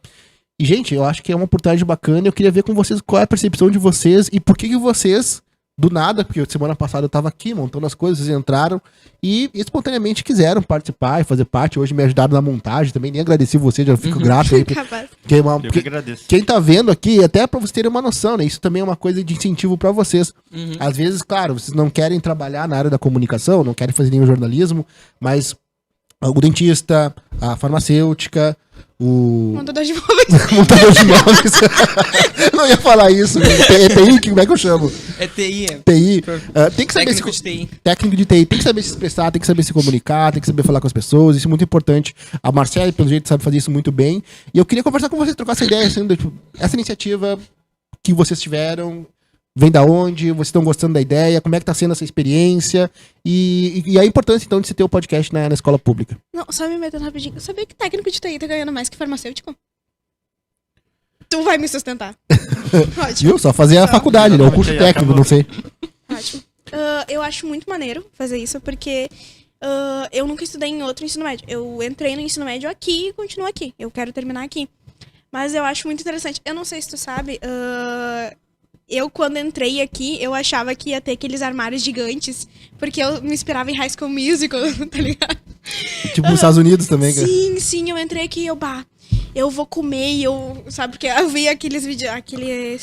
E, gente, eu acho que é uma oportunidade bacana. Eu queria ver com vocês qual é a percepção de vocês e por que vocês, do nada, porque semana passada eu tava aqui montando as coisas, vocês entraram e espontaneamente quiseram participar e fazer parte. Hoje me ajudaram na montagem também, nem agradeci vocês, já fico grato aí. Capaz. Eu que agradeço. Quem tá vendo aqui, até pra vocês terem uma noção, né? Isso também é uma coisa de incentivo pra vocês. Às vezes, claro, vocês não querem trabalhar na área da comunicação, não querem fazer nenhum jornalismo, mas o dentista, a farmacêutica, o Montador de móveis. montador de móveis. Não ia falar isso. TI, como é que eu chamo? É TI, TI. Tem que saber técnico se... de TI. Técnico de TI. Tem que saber se expressar, tem que saber se comunicar, tem que saber falar com as pessoas. Isso é muito importante. A Marcela, pelo jeito, sabe fazer isso muito bem. E eu queria conversar com vocês, trocar essa ideia, assim, tipo, essa iniciativa que vocês tiveram, vem da onde? Vocês estão gostando da ideia? Como é que tá sendo essa experiência? E a importância, então, de se ter o podcast na escola pública. Não, só me metendo rapidinho. Eu sabia que técnico de TI tá ganhando mais que farmacêutico? Tu vai me sustentar. Ótimo. Viu? Só fazer a faculdade, né? O Exatamente, curso aí técnico, acabou. não sei. Ótimo. Eu acho muito maneiro fazer isso, porque eu nunca estudei em outro ensino médio. Eu entrei no ensino médio aqui e continuo aqui. Eu quero terminar aqui. Mas eu acho muito interessante. Eu não sei se tu sabe, eu quando entrei aqui, eu achava que ia ter aqueles armários gigantes, porque eu me inspirava em High School Musical, tá ligado? Tipo nos Estados Unidos também, cara. Sim, eu entrei aqui e eu vou comer e sabe, porque eu vi aqueles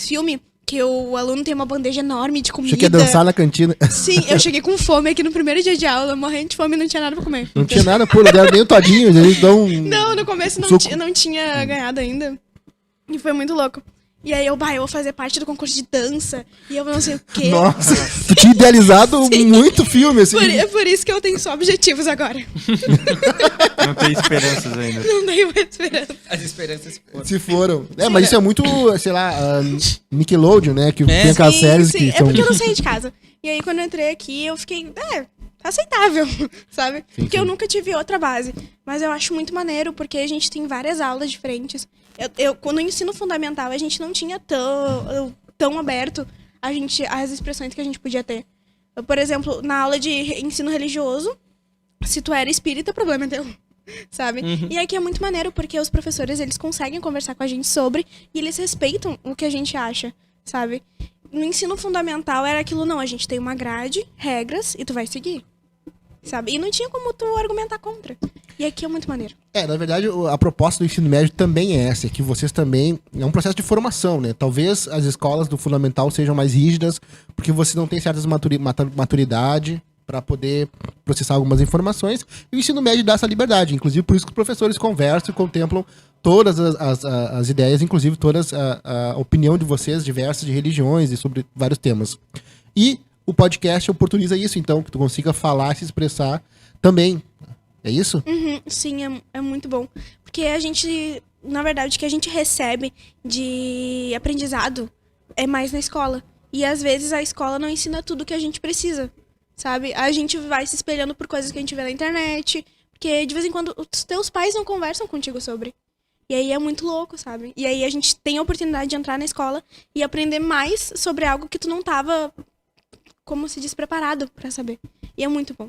filmes que o aluno tem uma bandeja enorme de comida. Achei que ia dançar na cantina. Sim, eu cheguei com fome aqui no primeiro dia de aula, morrendo de fome e não tinha nada pra comer. Não tinha nada, pô, não deram nem o todinho, eles dão... Não, no começo não tinha ganhado ainda. E foi muito louco. E aí eu vou fazer parte do concurso de dança. E eu não sei o quê. Nossa, tu tinha idealizado muito filme, assim. Por isso que eu tenho só objetivos agora. Não tem esperanças ainda. Não tenho mais esperança. As esperanças foram. Se foram. Mas isso é muito, sei lá, Nickelodeon, né? Que tem aquelas séries que É são... porque eu não saí de casa. E aí quando eu entrei aqui, eu fiquei... aceitável, sabe? Porque eu nunca tive outra base. Mas eu acho muito maneiro, porque a gente tem várias aulas diferentes. Quando no ensino fundamental, a gente não tinha tão aberto as expressões que a gente podia ter. Por exemplo, na aula de ensino religioso, se tu era espírita, problema é teu, sabe? E aqui é muito maneiro, porque os professores, eles conseguem conversar com a gente sobre, e eles respeitam o que a gente acha, sabe? No ensino fundamental era aquilo, não, a gente tem uma grade, regras, e tu vai seguir, sabe? E não tinha como tu argumentar contra. E aqui é muito maneiro. Na verdade, a proposta do ensino médio também é essa, que vocês também... É um processo de formação, né? Talvez as escolas do fundamental sejam mais rígidas, porque você não tem certas maturidade para poder processar algumas informações, e o ensino médio dá essa liberdade. Inclusive, por isso que os professores conversam e contemplam todas as ideias, inclusive todas a opinião de vocês, diversas de religiões e sobre vários temas. E o podcast oportuniza isso, então, que tu consiga falar e se expressar também. É isso? Sim, é muito bom. Porque a gente, na verdade, o que a gente recebe de aprendizado é mais na escola. E às vezes a escola não ensina tudo que a gente precisa, sabe? A gente vai se espelhando por coisas que a gente vê na internet. Porque de vez em quando os teus pais não conversam contigo sobre. E aí é muito louco, sabe? E aí a gente tem a oportunidade de entrar na escola e aprender mais sobre algo que tu não tava, como se diz, preparado pra saber. E é muito bom.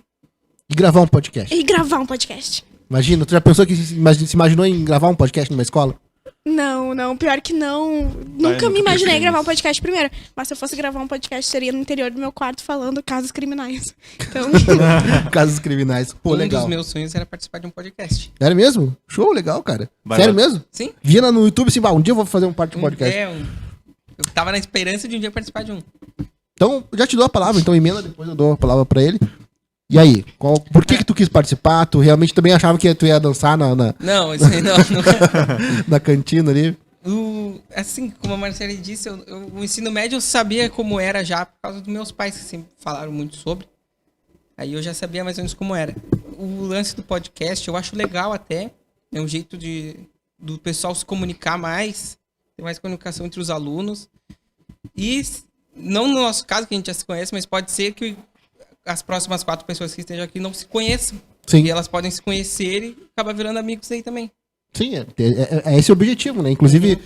E gravar um podcast. E gravar um podcast. Imagina, tu já pensou que se imaginou em gravar um podcast numa escola? Não, pior que não. Nunca me imaginei gravar um podcast primeiro. Mas se eu fosse gravar um podcast, seria no interior do meu quarto falando casos criminais. Então. Casos criminais. Pô, legal. Um dos meus sonhos era participar de um podcast. Era mesmo? Show, legal, cara. Vai Sério lá. mesmo? Sim. Via no YouTube assim, um dia eu vou fazer um podcast. Eu tava na esperança de um dia participar de um. Então, eu já te dou a palavra, então emenda, depois eu dou a palavra pra ele. E aí, por que tu quis participar? Tu realmente também achava que tu ia dançar Não, isso aí não. na cantina ali? Assim, como a Marcele disse, o ensino médio eu sabia como era já, por causa dos meus pais, que sempre falaram muito sobre. Aí eu já sabia mais ou menos como era. O lance do podcast eu acho legal até. É um jeito do pessoal se comunicar mais. Ter mais comunicação entre os alunos. E não no nosso caso, que a gente já se conhece, mas pode ser que as próximas 4 pessoas que estejam aqui não se conheçam. Sim. E elas podem se conhecer e acabar virando amigos aí também. Sim, é esse o objetivo, né? Inclusive,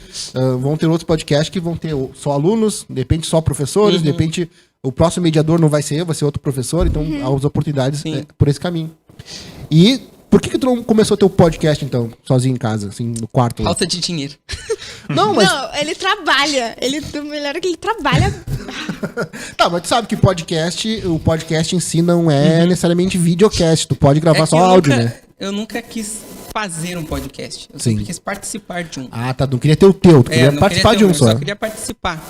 vão ter outros podcasts que vão ter só alunos, de repente só professores, de repente o próximo mediador não vai ser eu, vai ser outro professor, então há as oportunidades por esse caminho. E por que tu não começou teu podcast, então, sozinho em casa, assim, no quarto? Falta de dinheiro. Não, mas... Não, ele trabalha. O melhor é que ele trabalha. Tá, mas tu sabe que o podcast em si não é necessariamente videocast, tu pode gravar só áudio, né? Eu nunca quis fazer um podcast. Eu Sim. sempre quis participar de um. Ah, tá, não queria ter o teu, tu queria não participar queria ter de um só. Eu só queria participar.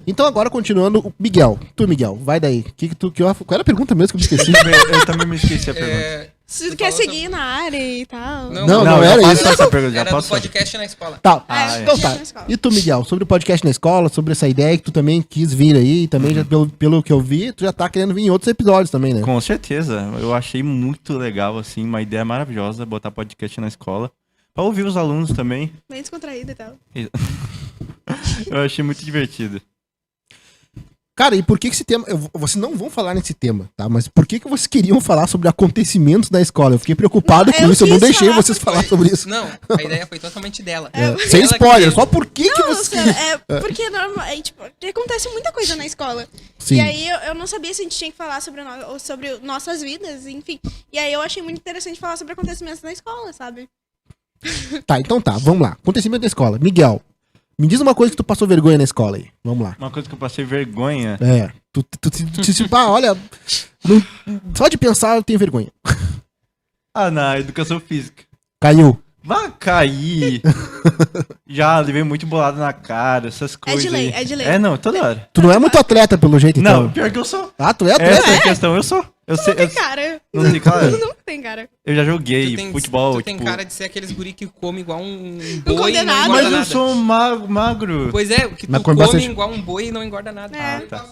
Então agora, continuando, o Miguel. Tu, Miguel, vai daí. Qual era a pergunta mesmo que eu me esqueci? Eu também me esqueci a pergunta. Se tu quer seguir na área e tal. Não, era já isso. passou essa pergunta, já Era do passou. podcast na escola. Tá, Ah, então é. tá. Na escola. E tu, Miguel, sobre o podcast na escola, sobre essa ideia que tu também quis vir aí, e também já, pelo que eu vi, tu já tá querendo vir em outros episódios também, né? Com certeza. Eu achei muito legal, assim, uma ideia maravilhosa, botar podcast na escola. Pra ouvir os alunos também. Bem descontraído e tal. Eu achei muito divertido. Cara, e por que esse tema... Vocês não vão falar nesse tema, tá? Mas por que vocês queriam falar sobre acontecimentos da escola? Eu fiquei preocupado com Eu isso, eu não quis deixei falar vocês falar sobre isso. Não, a ideia foi totalmente dela. Sem Ela spoiler, que- só por que Não, vocês... sério, porque tipo, acontece muita coisa na escola. Sim. E aí eu não sabia se a gente tinha que falar sobre nossas vidas, enfim. E aí eu achei muito interessante falar sobre acontecimentos na escola, sabe? Tá, então tá, vamos lá. Acontecimento da escola. Miguel, me diz uma coisa que tu passou vergonha na escola aí. Vamos lá. Uma coisa que eu passei vergonha. É, olha, só de pensar eu tenho vergonha. Ah, na educação física. Caiu. Vai cair. Já levei muito bolado na cara, essas coisas. lei, aí. é de lei. É, não, toda hora. Tu não é muito atleta pelo jeito, então. Não, pior que eu sou. Ah, tu é atleta? Essa é a questão, eu sou. Eu sei, Tem cara. não sei, cara. Não tem cara. Eu já joguei futebol, tu tem tipo... cara de ser aqueles guri que come igual um boi e não condenado. engorda Mas eu nada. sou magro. Pois é, que Mas tu come come bastante. igual um boi e não engorda nada. É. Tá.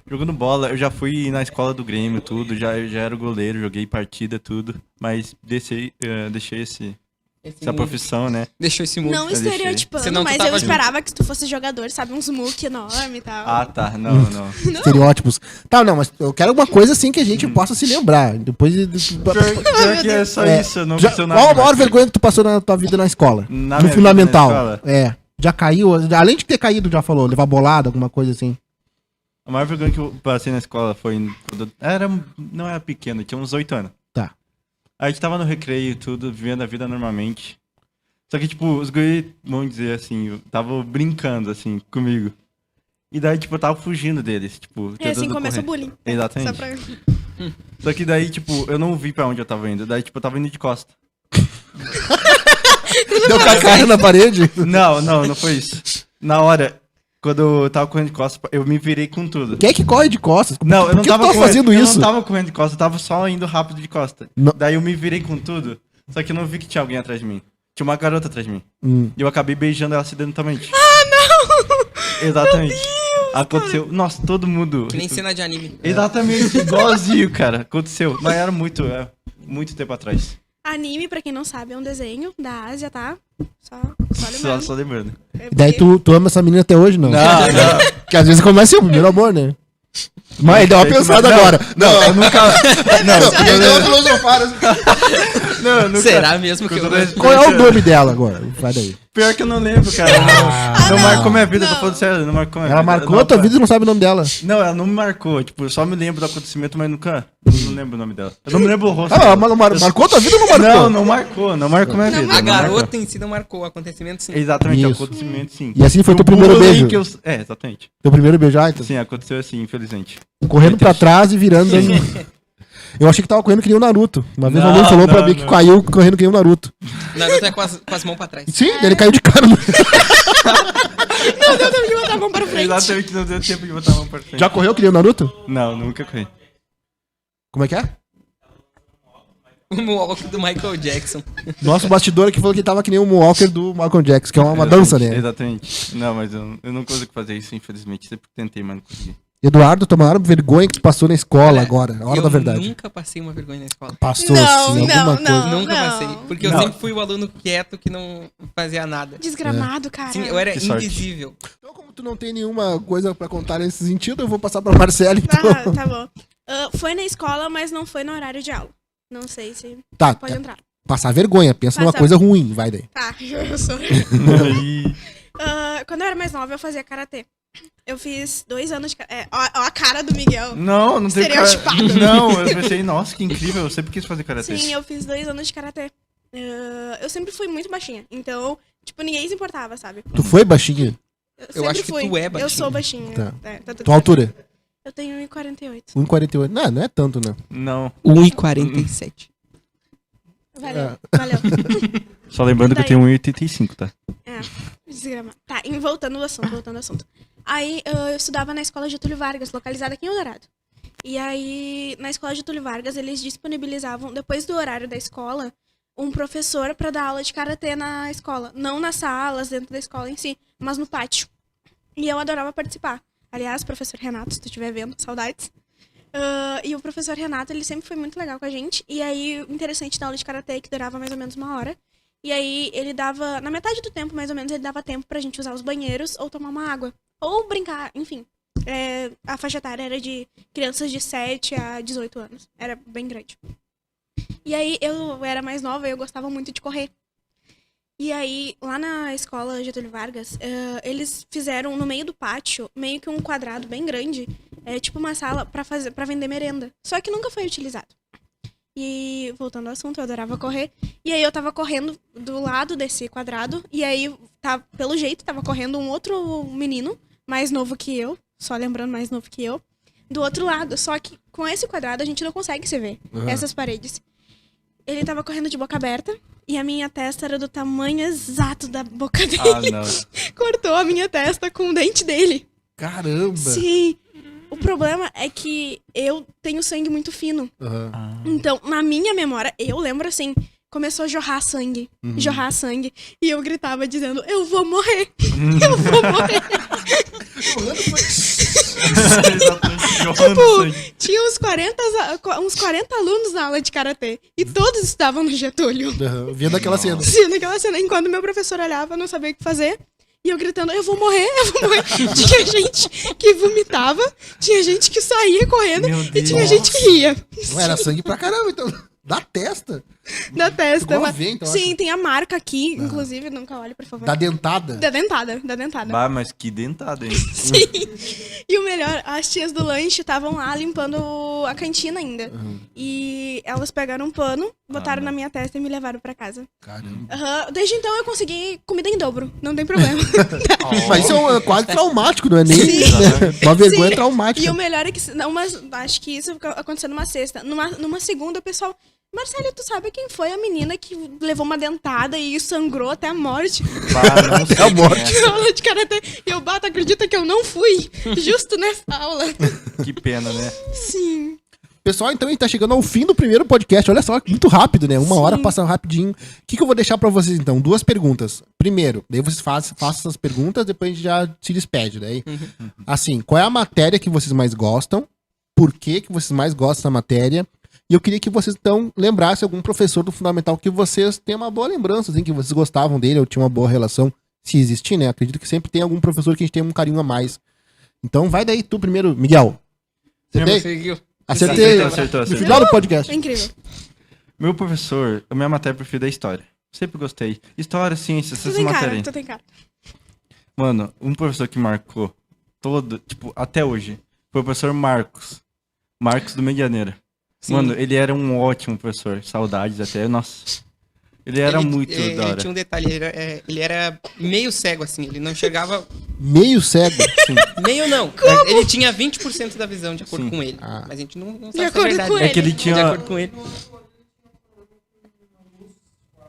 Jogando bola, eu já fui na escola do Grêmio, tudo, já era goleiro, joguei partida, tudo, mas deixei essa profissão, né? Deixou esse mundo. Não deixei. estereotipando, Senão tu mas tava eu junto. esperava que tu fosse jogador, sabe? Uns muque enorme e tal. Ah, tá, não. Estereótipos. Tá, não, mas eu quero uma coisa assim que a gente possa se lembrar. Depois. Pior que é só isso, eu não Já, aconteceu nada. qual a maior mais. vergonha que tu passou na tua vida na escola? Na No minha fundamental. vida na escola? É. Já caiu, além de ter caído, já falou, levar bolada, alguma coisa assim. A maior vergonha que eu passei na escola foi quando não era pequeno, tinha uns 8 anos. Tá. A gente tava no recreio, tudo, vivendo a vida normalmente. Só que, tipo, os guris, vamos dizer assim, estavam brincando, assim, comigo. E daí, tipo, eu tava fugindo deles, tipo... É assim tentando começa o correr. bullying. Exatamente. Só pra... Só que daí, tipo, eu não vi pra onde eu tava indo. Daí, tipo, eu tava indo de costa. Deu com a cara na parede? Não foi isso. Na hora, quando eu tava correndo de costas, eu me virei com tudo. Quem é que corre de costas? Não, eu não Por que tava tu tá correndo, fazendo eu isso? não tava correndo de costa, eu tava só indo rápido de costa. Não. Daí eu me virei com tudo, só que eu não vi que tinha alguém atrás de mim. Tinha uma garota atrás de mim. E eu acabei beijando ela acidentalmente. Ah, não! Exatamente. Aconteceu. Nossa, todo mundo. Que nem cena de anime. Exatamente, igualzinho, cara. Aconteceu. Mas era muito tempo atrás. Anime, pra quem não sabe, é um desenho da Ásia, tá? Só lembrando. Só lembrando. É Daí porque- tu ama essa menina até hoje, não? Não. Porque às vezes começa assim, o primeiro amor, né? Mas deu uma pensada agora. Não, eu nunca. Ele deu uma filosofada. Não, eu nunca. Será mesmo que eu... Qual é o nome dela agora? Vai daí. Pior que eu não lembro, cara. Não marcou minha vida, tô falando sério. Não marcou minha Ela vida. marcou Não, a tua cara. vida e não sabe o nome dela. Não, ela não me marcou. Tipo, eu só me lembro do acontecimento, mas nunca. Não lembro o nome dela. Eu não me lembro o rosto. Ah, dela. marcou a tua vida ou não marcou? Não marcou. Não marcou minha vida. A não garota marcou. em si não marcou, o acontecimento sim. Exatamente, o Isso. acontecimento, sim. E assim foi O teu primeiro bullying beijo? que eu... É, exatamente. Teu primeiro beijo, então. Sim, aconteceu assim, infelizmente. Correndo pra trás e virando. Eu achei que tava correndo que nem o Naruto. Uma vez Não, alguém falou pra não, mim que não. caiu correndo que nem o Naruto. Naruto é com as mãos pra trás. Sim, daí ele caiu de cara. Não deu tempo de botar a mão pra frente. Exatamente, não deu tempo de botar a mão pra frente. Já correu que nem o Naruto? Não, nunca corri. Como é que é? O Moonwalk do Michael Jackson. Nosso bastidor aqui falou que tava que nem o Moonwalker do Michael Jackson, que é uma dança, né? Exatamente. Não, mas eu não consigo fazer isso, infelizmente. Sempre tentei, mas não consegui. Eduardo, tua maior vergonha que tu passou na escola Olha, agora, a hora eu da verdade. nunca passei uma vergonha na escola. Passou Não, sim, alguma não, coisa. não. Nunca passei. Porque eu Não. sempre fui o aluno quieto que não fazia nada. Desgramado, cara. Sim, eu era Que sorte. invisível. Então, como tu não tem nenhuma coisa pra contar nesse sentido, eu vou passar pra Marcela, então. Tá bom. Foi na escola, mas não foi no horário de aula. Não sei se Tá, pode entrar. passar vergonha, pensa numa Passar- coisa ruim, vai daí. Tá, eu sou. Aí, Quando eu era mais nova, eu fazia karatê. Eu fiz 2 anos de karatê. Ó a cara do Miguel. não tem cara... Estereotipado. Não, eu pensei, nossa, que incrível. Eu sempre quis fazer karatê. Sim, eu fiz 2 anos de karatê. Eu sempre fui muito baixinha. Então, tipo, ninguém se importava, sabe? Tu foi baixinho? Sempre acho que tu é baixinha. Eu sou baixinha. Tá. Tá tudo Tua certo. altura? Eu tenho 1,48. 1,48. Não é tanto, né? Não. 1,47. Valeu, valeu. Só lembrando que eu Daí- tenho 1,85, tá? É, desgrama. Tá, e voltando ao assunto, Aí, eu estudava na escola Getúlio Vargas, localizada aqui em Eldorado. E aí, na escola Getúlio Vargas, eles disponibilizavam, depois do horário da escola, um professor pra dar aula de karatê na escola. Não nas salas, dentro da escola em si, mas no pátio. E eu adorava participar. Aliás, professor Renato, se tu estiver vendo, saudades. E o professor Renato, ele sempre foi muito legal com a gente. E aí, o interessante da aula de karatê, que durava mais ou menos 1 hora. E aí, ele dava, na metade do tempo, mais ou menos, ele dava tempo pra gente usar os banheiros ou tomar uma água. ou brincar, enfim. A faixa etária era de crianças de 7 a 18 anos. Era bem grande. E aí eu era mais nova e eu gostava muito de correr. E aí, lá na escola Getúlio Vargas, eles fizeram no meio do pátio, meio que um quadrado bem grande, tipo uma sala pra vender merenda. Só que nunca foi utilizado. E, voltando ao assunto, eu adorava correr. E aí eu tava correndo do lado desse quadrado, e aí, pelo jeito, tava correndo um outro menino, mais novo que eu, só lembrando, mais novo que eu, do outro lado. Só que com esse quadrado a gente não consegue se ver, essas paredes. Ele tava correndo de boca aberta, e a minha testa era do tamanho exato da boca dele. Ah, não. Cortou a minha testa com o dente dele. Caramba! Sim. O problema é que eu tenho sangue muito fino. Aham. Então, na minha memória, eu lembro assim, começou a jorrar sangue. Jorrar sangue. E eu gritava dizendo, eu vou morrer. Eu vou morrer. Tipo, tinha uns 40 alunos na aula de karatê. E todos estavam no Getúlio. Aham. Vendo aquela cena. Sim, naquela cena. Enquanto meu professor olhava, não sabia o que fazer. E eu gritando, eu vou morrer, eu vou morrer. Tinha gente que vomitava, tinha gente que saía correndo Meu e Deus. tinha gente que ria. Não, era sangue pra caramba, então. Da testa. Da testa. Igual Mas- a veia, então, Sim, acho. tem a marca aqui, inclusive, nunca olhe, por favor. Da dentada. Da dentada, da dentada. Bah, mas que dentada, hein? Sim. E o melhor, as tias do lanche estavam lá limpando a cantina ainda. E elas pegaram um pano, botaram na minha testa e me levaram pra casa. Caramba. Aham. Desde então eu consegui comida em dobro, não tem problema. Mas isso é quase traumático, não é nem. Sim. Uma vergonha Sim. traumática. E o melhor é que, acho que isso aconteceu numa sexta. Numa segunda, o pessoal... Marcelo, tu sabe quem foi a menina que levou uma dentada e sangrou até a morte? Bah, não sei a morte. quem Na aula de karatê. E eu acredita que eu não fui justo nessa aula. é. Que pena, né? Sim. Pessoal, então a gente tá chegando ao fim do primeiro podcast. Olha só, muito rápido, né? Uma hora passando rapidinho. O que eu vou deixar pra vocês, então? 2 perguntas. Primeiro, daí vocês façam essas perguntas, depois a gente já se despede. Daí, assim, qual é a matéria que vocês mais gostam? Por que vocês mais gostam da matéria? E eu queria que vocês, então, lembrassem algum professor do Fundamental que vocês têm uma boa lembrança, assim, que vocês gostavam dele ou tinham uma boa relação, se existir, né? Acredito que sempre tem algum professor que a gente tem um carinho a mais. Então, vai daí tu primeiro, Miguel. Acertei? Conseguiu. Acertei. Acertou. No final do podcast. É incrível. Meu professor, a minha matéria preferida é história. Sempre gostei. História, ciência, Tu essas tem cara, matérias. tu tem cara. Mano, um professor que marcou todo, tipo, até hoje, foi o professor Marcos. Marcos do Medianeira. Sim. Mano, ele era um ótimo professor. Saudades até. Nossa. Ele era muito da Ele hora. tinha um detalhe, ele era meio cego, assim, ele não enxergava... Meio cego. Meio não, ele tinha 20% da visão, de acordo Sim. com ele. Ah. Mas a gente não sabe De se é acordo verdade. com né? É que ele ele. De tinha... acordo com ele.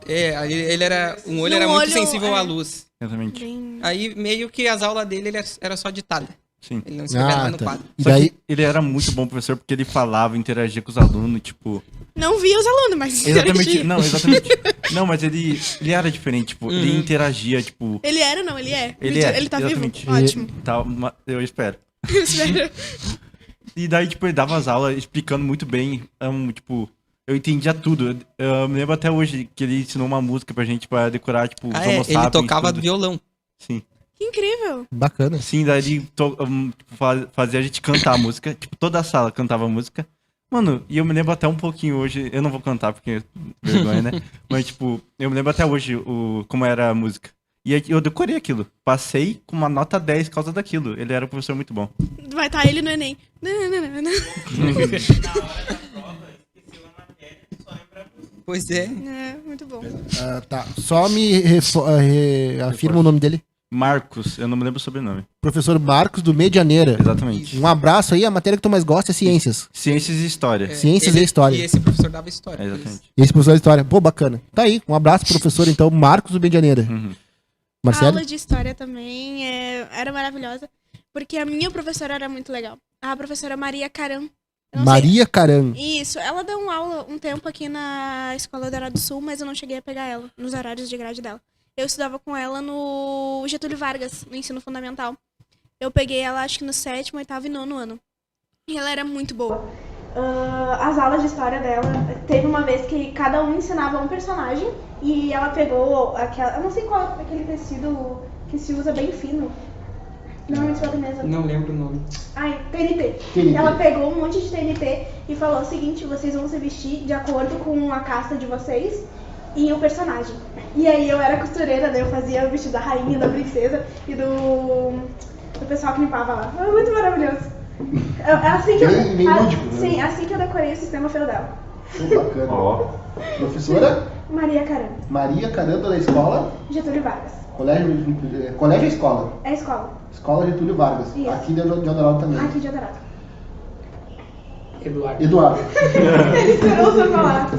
Ele era... Um olho No era muito olho, sensível à é. luz. Exatamente. Bem... Aí, meio que as aulas dele era só ditada. Sim. Ele não escrevia nada no tá. quadro. E Só daí, que ele era muito bom professor porque ele falava, interagia com os alunos, tipo... Não vi os alunos, mas Exatamente. interagia. Não, exatamente. Não, mas ele era diferente, tipo, ele interagia, tipo... Ele era, não, ele é. Ele é, Ele tá exatamente. vivo? Ótimo. Tá, eu espero. Espero. E daí, tipo, ele dava as aulas explicando muito bem, tipo... Eu entendia tudo. Eu me lembro até hoje que ele ensinou uma música pra gente pra decorar, tipo, os homo Ele sapiens, tocava tudo. violão. Sim. Que incrível. bacana. Sim, daí ele fazia a gente cantar a música. Tipo, toda a sala cantava a música. Mano, e eu me lembro até um pouquinho hoje. Eu não vou cantar porque vergonha, né? Mas, tipo, eu me lembro até hoje como era a música. E aí eu decorei aquilo. Passei com uma nota 10 por causa daquilo. Ele era um professor muito bom. Vai estar ele no Enem. Pois é. É, muito bom. Ah, tá. Só me afirma o nome dele. Marcos, eu não me lembro o sobrenome. Professor Marcos do Medianeira. Exatamente. Um abraço aí. A matéria que tu mais gosta é ciências. Ciências e História. Ciências e História. E esse professor dava história. É, exatamente. E esse professor de história. Pô, bacana. Tá aí. Um abraço, professor, então, Marcos do Medianeira. Uhum. A Marcelo? aula de história também era maravilhosa, porque a minha professora era muito legal. A professora Maria Caram. Eu não Maria Caram. sei- Isso, ela deu uma aula um tempo aqui na Escola Dourado do Sul, mas eu não cheguei a pegar ela nos horários de grade dela. Eu estudava com ela no Getúlio Vargas, no ensino fundamental. Eu peguei ela acho que no 7º, 8º e 9º ano. E ela era muito boa. As aulas de história dela, teve uma vez que cada um ensinava um personagem e ela pegou aquela, eu não sei qual é aquele tecido que se usa bem fino. Não, sobremesa. Não lembro o nome. Ai, TNT. TNT. Ela pegou um monte de TNT e falou o seguinte: vocês vão se vestir de acordo com a casta de vocês e o personagem. E aí eu era costureira, daí eu fazia o vestido da rainha, da princesa e do pessoal que limpava lá. Foi muito maravilhoso. É assim que Bem lúdico, né? Sim, assim que eu decorei o sistema feudal. Que bacana. Ó. Professora Maria Caramba, Maria Caramba da escola. Getúlio Vargas. Colégio ou escola? É a escola. Escola Getúlio Vargas. Isso. Aqui de Eldorado também. Aqui de Eldorado. Eduardo. Eduardo. Ele esperou o seu falar.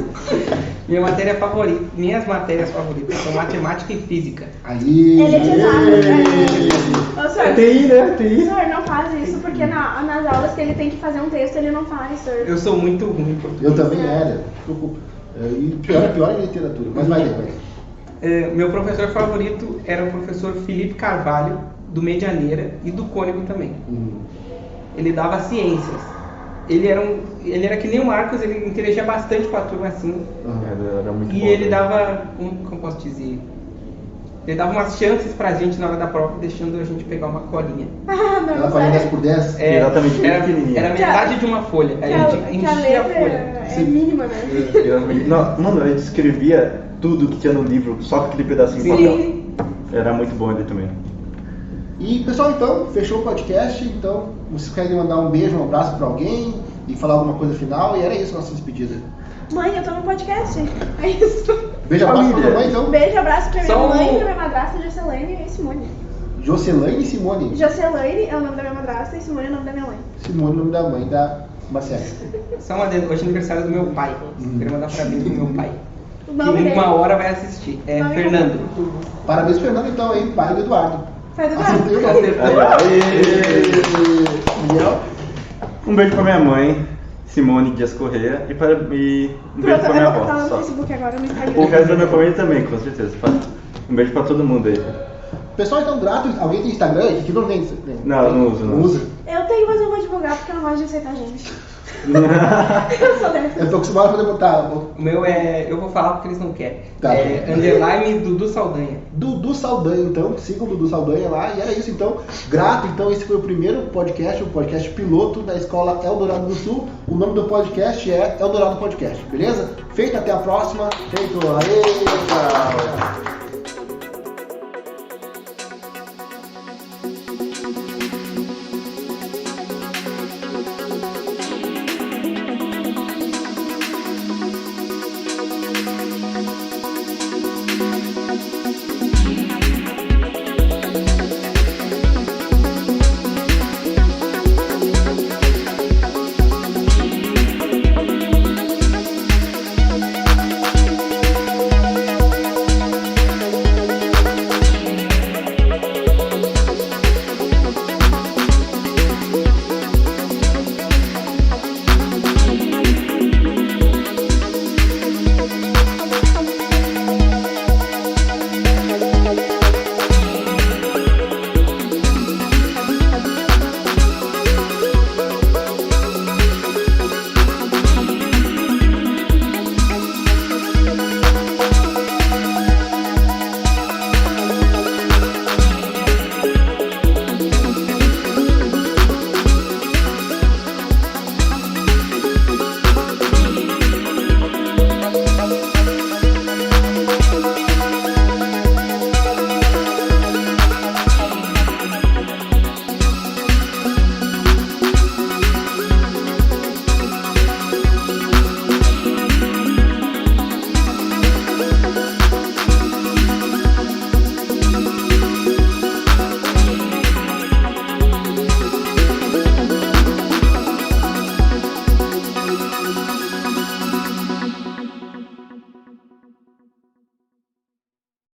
Minhas matérias favoritas são matemática e física. Aí. Ele é de exato. Ô, senhor, TI, né? TI. senhor, não faz isso, porque nas aulas que ele tem que fazer um texto, ele não faz, senhor. Eu sou muito ruim em português. Eu também era. Não se preocupa. E pior em literatura. Mas vai ler. Meu professor favorito era o professor Felipe Carvalho, do Medianeira e do Cônigo também. Ele dava ciências. Ele era que nem o Marcos, ele interagia bastante com a turma assim. Era muito E bom, ele né? dava, como eu posso dizer? Ele dava umas chances pra gente na hora da prova, deixando a gente pegar uma colinha. Ah, não, Ela fazia 10 sério. por 10. Exatamente, bem pequenininha. Era metade de uma folha. Aí a gente Que a enchia a letra folha. é mínima, né? Não, mano, a gente escrevia tudo que tinha no livro, só com aquele pedacinho de papel. Sim. Era muito bom ele também. E pessoal, então, fechou o podcast. Então, vocês querem mandar um beijo, um abraço pra alguém e falar alguma coisa final? E era isso a nossa despedida. Mãe, eu tô no podcast. É isso. Beijo, abraço pra mãe, então. Beijo, abraço pra minha Só mãe, um- pra minha madrasta, Jocelaine e Simone. Jocelaine e Simone. Jocelaine é o nome da minha madrasta e Simone é o nome da minha mãe. Simone, o nome da mãe da Marcela. Só uma adendo, hoje é aniversário do meu pai. Queria mandar parabéns pro meu pai. O Que nome em dele. uma hora vai assistir. É Nome Fernando. Parabéns, Fernando, então, aí, pai do Eduardo. Faz o Acertei o nome. nome. Acertou. Miguel? Um beijo pra minha mãe, Simone Dias Corrêa, e um beijo Pronto, pra minha eu vou botar avó. no Só. Facebook agora, no Instagram. O resto da minha família também, com certeza. Um beijo pra todo mundo aí. Pessoal, então, grato. Alguém tem Instagram? Que não tem. Não, não uso, Não não. usa? Eu tenho, mas eu vou divulgar porque eu não gosto de aceitar gente. Eu sou dessa. Eu tô acostumado a poder botar. O meu é. Eu vou falar porque eles não querem. Tá. É underline Dudu Saldanha. Dudu Saldanha, então, sigam o Dudu Saldanha lá. E era isso, então. Grato, então, esse foi o primeiro podcast, o podcast piloto da Escola Eldorado do Sul. O nome do podcast é Eldorado Podcast, beleza? Feito, até a próxima. Feito, aê, tchau.